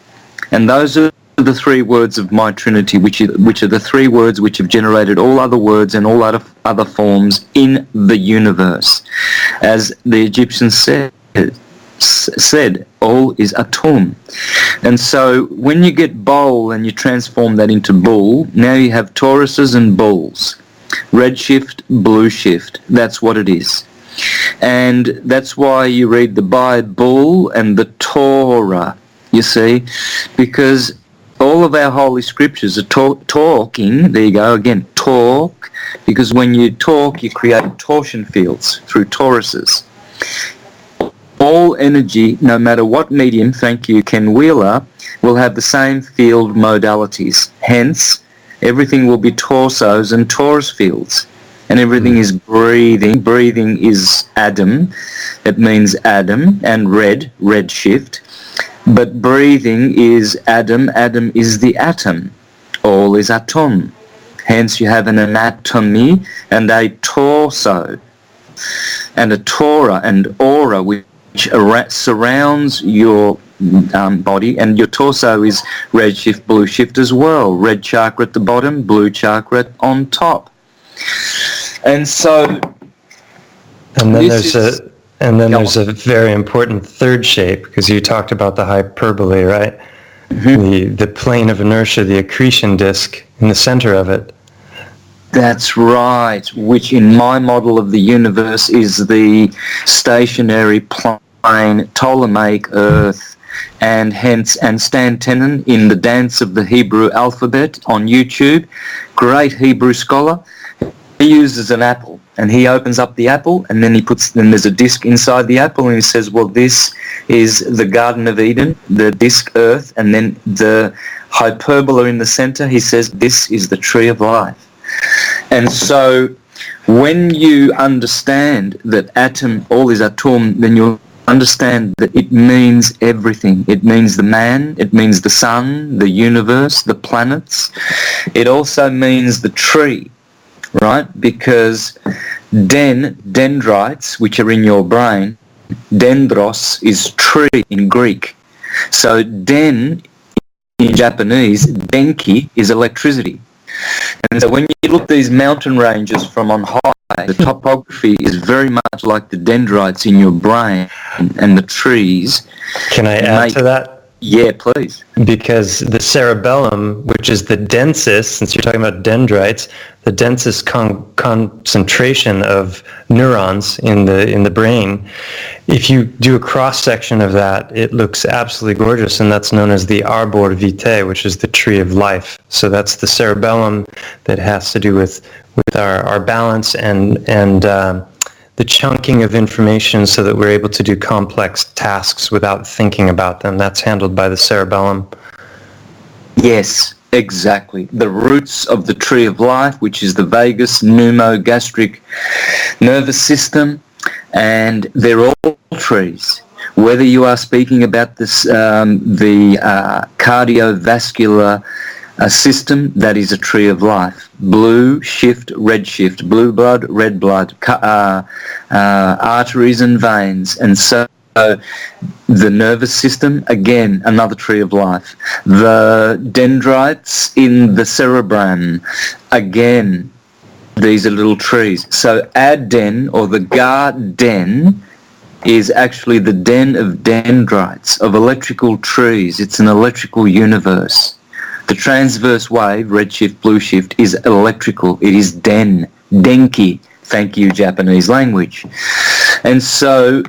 And those are the three words of my Trinity, which are the three words which have generated all other words and all other forms in the universe. As the Egyptians said, all is atom. And so when you get bowl and you transform that into bull, now you have Tauruses and bulls. Red shift, blue shift. That's what it is. And that's why you read the Bible and the Torah, you see, because all of our holy scriptures are talking. There you go again, talk, because when you talk, you create torsion fields through toruses. All energy, no matter what medium, thank you, Ken Wheeler, will have the same field modalities. Hence, everything will be torsos and torus fields. And everything is breathing. Breathing is Adam. It means Adam, and red shift. But breathing is Adam. Adam is the atom. All is atom. Hence you have an anatomy and a torso. And a Torah and aura which surrounds your body, and your torso is red shift, blue shift as well. Red chakra at the bottom, blue chakra on top. And so, and then there's a very important third shape, because you talked about the hyperbole, right? Mm-hmm. The plane of inertia, the accretion disk in the center of it. That's right, which in my model of the universe is the stationary plane, Ptolemaic Earth, and hence, and Stan Tenen in the Dance of the Hebrew Alphabet on YouTube, great Hebrew scholar, he uses an apple, and he opens up the apple, and then there's a disc inside the apple, and he says, well, this is the Garden of Eden, the disc Earth, and then the hyperbola in the center, he says, this is the tree of life. And so when you understand that atom, all is atom, then you'll understand that it means everything. It means the man, it means the sun, the universe, the planets. It also means the tree, right? Because dendrites, which are in your brain, dendros is tree in Greek. So den in Japanese, denki, is electricity. And so when you look at these mountain ranges from on high, the topography is very much like the dendrites in your brain and the trees. Can I add to that? Yeah, please. Because the cerebellum, which is the densest, since you're talking about dendrites, the densest concentration of neurons in the brain, if you do a cross-section of that, it looks absolutely gorgeous, and that's known as the arbor vitae, which is the tree of life. So that's the cerebellum that has to do with our balance and the chunking of information so that we're able to do complex tasks without thinking about them. That's handled by the cerebellum. Yes, exactly. The roots of the tree of life, which is the vagus pneumogastric nervous system, and they're all trees. Whether you are speaking about this, the cardiovascular system, that is a tree of life. Blue shift, red shift, blue blood, red blood, arteries and veins. And so the nervous system, again, another tree of life. The dendrites in the cerebrum, again, these are little trees. So Aden, or the Garden, is actually the den of dendrites, of electrical trees. It's an electrical universe. The transverse wave, red shift, blue shift, is electrical. It is denki. Thank you, Japanese language. And so,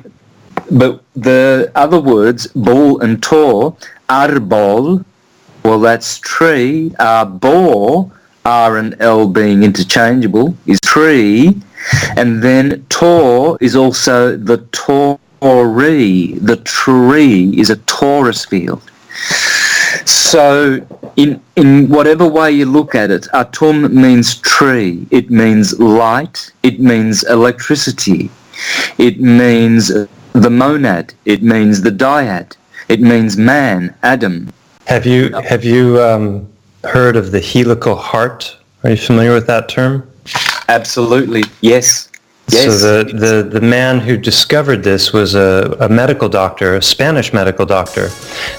but the other words, bol and tor, arbol, well, that's tree. Arbor, R and L being interchangeable, is tree. And then tor is also the tori. The tree is a torus field. So in whatever way you look at it, atum means tree, it means light, it means electricity, it means the monad, it means the dyad, it means man, Adam. Have you heard of the helical heart? Are you familiar with that term? Absolutely, yes. Yes. So the man who discovered this was a medical doctor, a Spanish medical doctor,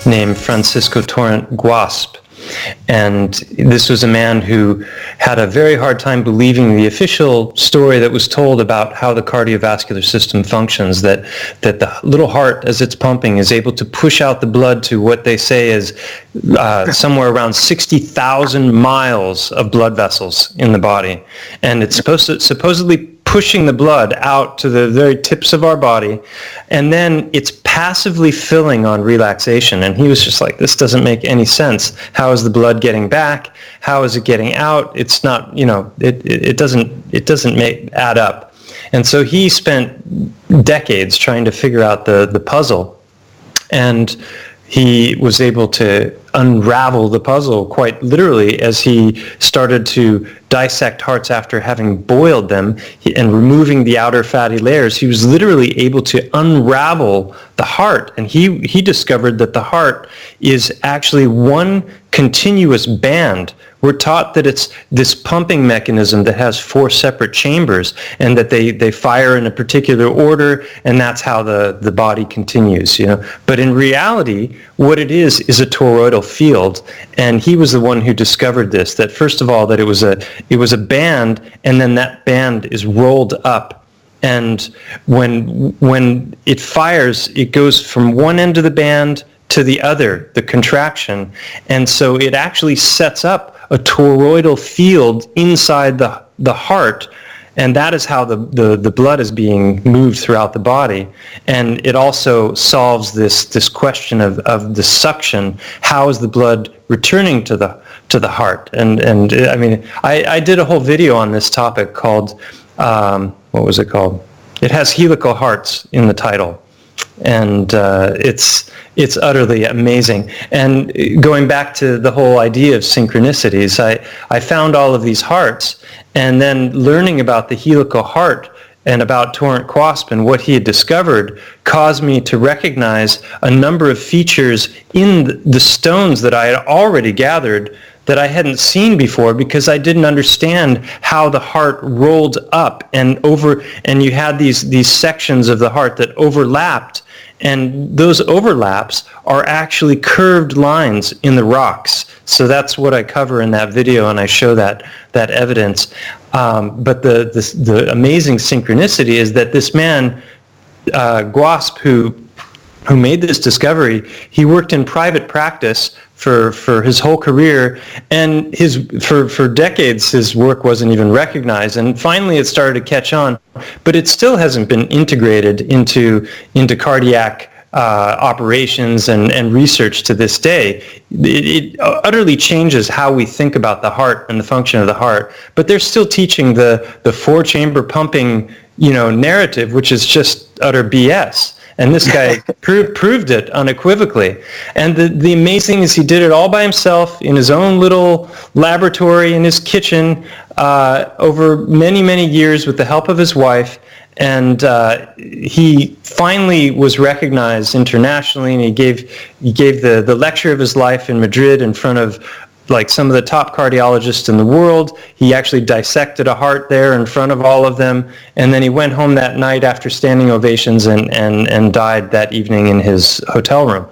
named Francisco Torrent Guasp. And this was a man who had a very hard time believing the official story that was told about how the cardiovascular system functions, that the little heart, as it's pumping, is able to push out the blood to what they say is somewhere around 60,000 miles of blood vessels in the body. And it's supposedly pushing the blood out to the very tips of our body, and then it's passively filling on relaxation. And he was just like, this doesn't make any sense. How is the blood getting back? How is it getting out? It's not, it doesn't add up. And so he spent decades trying to figure out the puzzle, and he was able to unravel the puzzle quite literally as he started to dissect hearts after having boiled them and removing the outer fatty layers. He was literally able to unravel the heart, and he discovered that the heart is actually one continuous band. We're taught that it's this pumping mechanism that has 4 separate chambers, and that they fire in a particular order, and that's how the body continues, But in reality, what it is a toroidal field, and he was the one who discovered this, that first of all, that it was a band, and then that band is rolled up. And when it fires, it goes from one end of the band to the other, the contraction. And so it actually sets up a toroidal field inside the heart, and that is how the blood is being moved throughout the body. And it also solves this question of the suction. How is the blood returning to the heart? And I mean, I did a whole video on this topic called, what was it called? It has helical hearts in the title. And it's utterly amazing. And going back to the whole idea of synchronicities, I found all of these hearts, and then learning about the helical heart and about Torrent Guasp and what he had discovered caused me to recognize a number of features in the stones that I had already gathered that I hadn't seen before, because I didn't understand how the heart rolled up and over, and you had these sections of the heart that overlapped, And those overlaps are actually curved lines in the rocks. So that's what I cover in that video, and I show that evidence. But the amazing synchronicity is that this man, Guasp, who made this discovery, he worked in private practice for his whole career, and for decades his work wasn't even recognized, and finally it started to catch on, but it still hasn't been integrated into cardiac operations and research to this day. It utterly changes how we think about the heart and the function of the heart, but they're still teaching the 4-chamber pumping narrative, which is just utter BS. And this guy proved it unequivocally. And the amazing thing is he did it all by himself in his own little laboratory in his kitchen over many, many years with the help of his wife. And he finally was recognized internationally, and he gave the lecture of his life in Madrid in front of some of the top cardiologists in the world. He actually dissected a heart there in front of all of them, and then he went home that night after standing ovations and died that evening in his hotel room,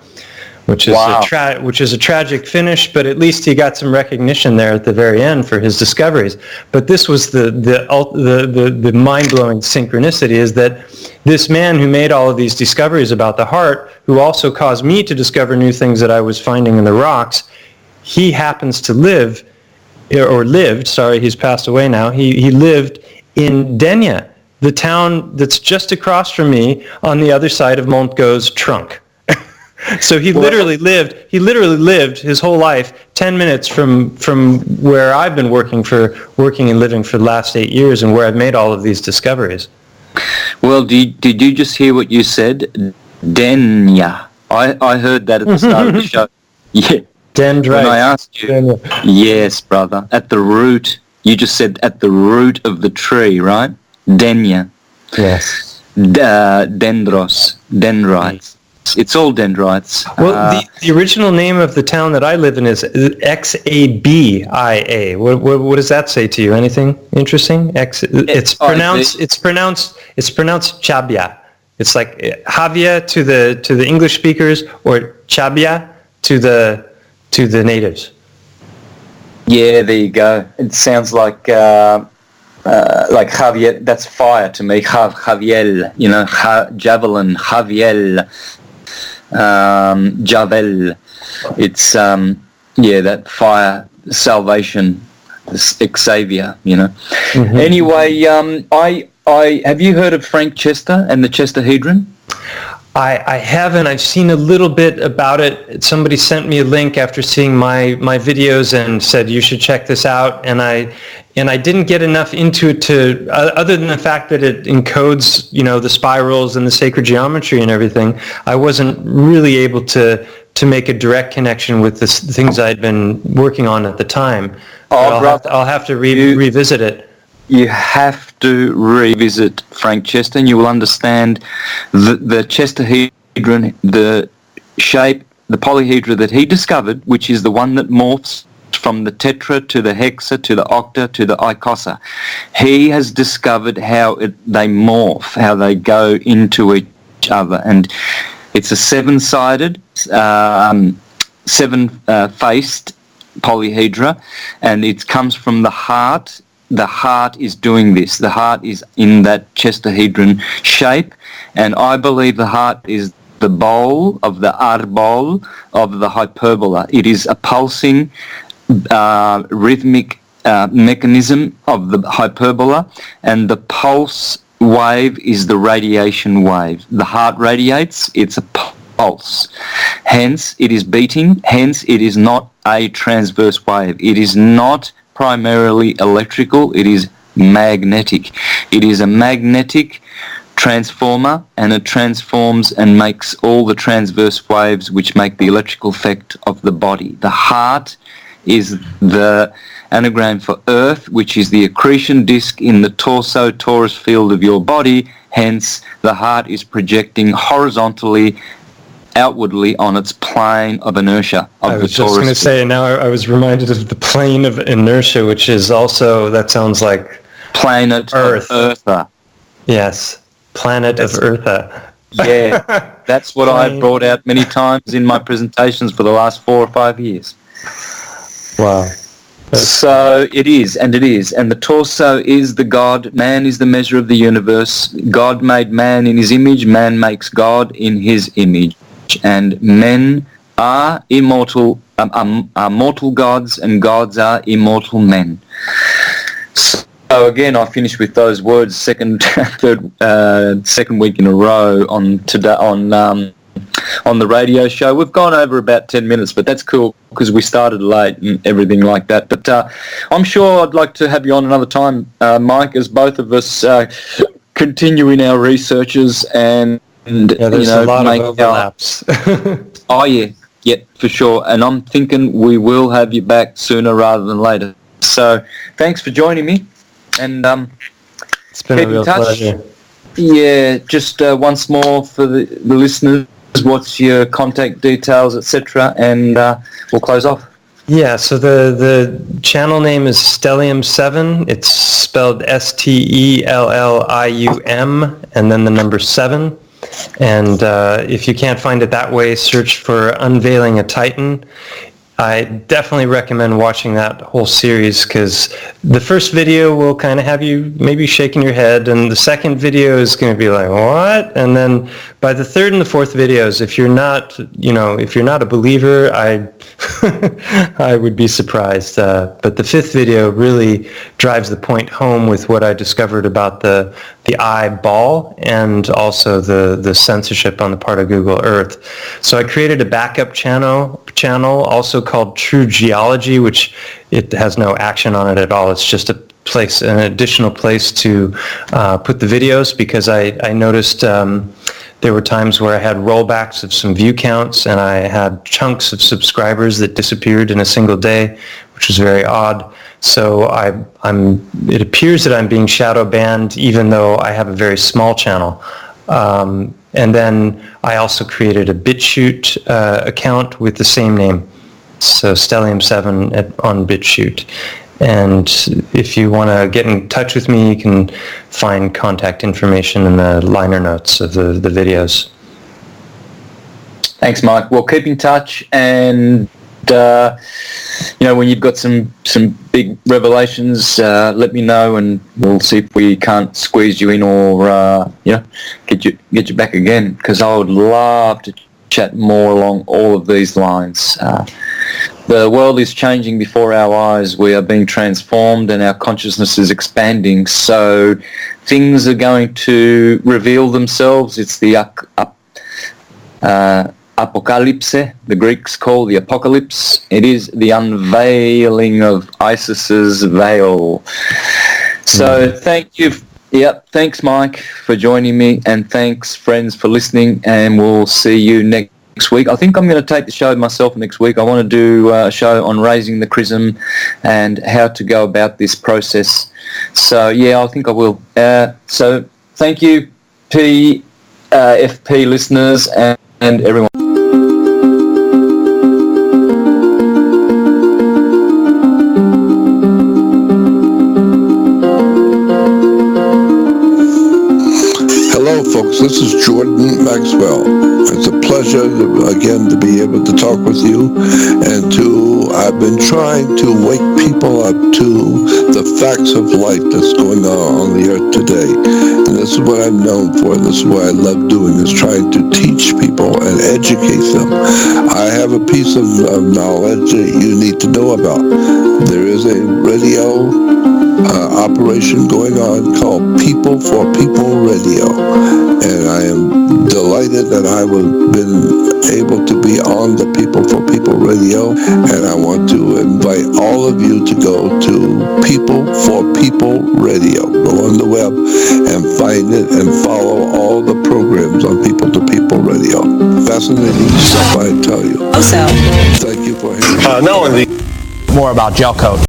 which is a tragic finish, but at least he got some recognition there at the very end for his discoveries. But this was the mind-blowing synchronicity, is that this man who made all of these discoveries about the heart, who also caused me to discover new things that I was finding in the rocks, he happens to lived, he's passed away now, he lived in Denia, the town that's just across from me on the other side of Montgo's trunk. So he literally lived his whole life 10 minutes from where I've been working and living for the last 8 years, and where I've made all of these discoveries. Well, did you just hear what you said? Denia. I heard that at the start of the show. Yeah. Dendrites. When I asked you, yes, brother, at the root, you just said at the root of the tree, right? Denia. Yes. Dendrites. It's all dendrites. Well, the original name of the town that I live in is Xabia. What does that say to you? Anything interesting? It's pronounced Chabia. It's like Javia to the English speakers, or Chabia to the natives. Yeah, there you go. It sounds like Javier. That's fire to me. Javiel, javelin, Javiel, Javel. It's that fire, salvation, this Xavier. Mm-hmm. Anyway, I have you heard of Frank Chester and the Chesterhedron? I haven't. I've seen a little bit about it. Somebody sent me a link after seeing my videos and said you should check this out. And I didn't get enough into it other than the fact that it encodes, the spirals and the sacred geometry and everything. I wasn't really able to make a direct connection with the things I'd been working on at the time. I'll have to revisit it. You have to revisit Frank Chester, and you will understand the Chesterhedron, the shape, the polyhedra that he discovered, which is the one that morphs from the tetra to the hexa to the octa to the icosa. He has discovered how they morph, how they go into each other, and it's a seven-sided, seven-faced polyhedra, and it comes from the heart. The heart is doing this. The heart is in that Chesterhedron shape, and I believe the heart is the bowl of the arbol of the hyperbola. It is a pulsing, rhythmic mechanism of the hyperbola, and the pulse wave is the radiation wave. The heart radiates, it's a pulse. Hence, it is beating. Hence, it is not a transverse wave. It is not primarily electrical, it is magnetic. It is a magnetic transformer, and it transforms and makes all the transverse waves which make the electrical effect of the body. The heart is the anagram for earth, which is the accretion disk in the torus field of your body. Hence, the heart is projecting horizontally outwardly on its plane of inertia of the torus. I was just going to say, now I was reminded of the plane of inertia, which is also, that sounds like planet Earth. Of Eartha. Yes, planet of Eartha. Yeah, that's what I've brought out many times in my presentations for the last 4 or 5 years. Wow. So it is. And the torso is the God. Man is the measure of the universe. God made man in his image. Man makes God in his image. And men are immortal, are mortal gods, and gods are immortal men. So again, I finished with those words. Second week in a row on today on the radio show. We've gone over about 10 minutes, but that's cool because we started late and everything like that. But I'm sure I'd like to have you on another time, Mike, as both of us continue in our researches and there's a lot of overlaps. Oh yeah, for sure. And I'm thinking we will have you back sooner rather than later. So thanks for joining me, and it's been a real pleasure. Yeah, just once more for the listeners, what's your contact details, etc., and we'll close off. Yeah, so the channel name is Stellium 7. It's spelled Stellium, and then the number 7. And if you can't find it that way, search for Unveiling a Titan. I definitely recommend watching that whole series because the first video will kind of have you maybe shaking your head, and the second video is going to be like, what? And then by the third and the fourth videos, if you're not a believer, I would be surprised. But the fifth video really drives the point home with what I discovered about the eyeball and also the censorship on the part of Google Earth. So I created a backup channel also called True Geology, which it has no action on it at all. It's just an additional place to put the videos, because I noticed there were times where I had rollbacks of some view counts, and I had chunks of subscribers that disappeared in a single day, which was very odd. So it appears that I'm being shadow banned, even though I have a very small channel. And then I also created a BitChute account with the same name, so Stellium 7 on BitChute. And if you want to get in touch with me, you can find contact information in the liner notes of the videos. Thanks, Mike. Well, keep in touch, and when you've got some big revelations, let me know, and we'll see if we can't squeeze you in or get you back again, because I would love to chat more along all of these lines. The world is changing before our eyes. We are being transformed, and our consciousness is expanding. So things are going to reveal themselves. It's the apocalypse, the Greeks call the apocalypse. It is the unveiling of Isis's veil. So thank you. Thanks, Mike, for joining me, and thanks, friends, for listening, and we'll see you next week. I think I'm going to take the show myself next week. I want to do a show on raising the chrism and how to go about this process. So, I think I will. So thank you, FP listeners and everyone. Hello, folks. This is Jordan Maxwell. It's a pleasure, again, to be able to talk with you. And I've been trying to wake people up to the facts of life that's going on the earth today. And this is what I'm known for. This is what I love doing, is trying to teach people and educate them. I have a piece of knowledge that you need to know about. There is a radio operation going on called People for People Radio, and I am delighted that I have been able to be on the People for People Radio, and I want to invite all of you to go to People for People Radio. Go on the web and find it and follow all the programs on People to People Radio. Fascinating stuff, I tell you. Also, thank you for hearing. More about gel coat.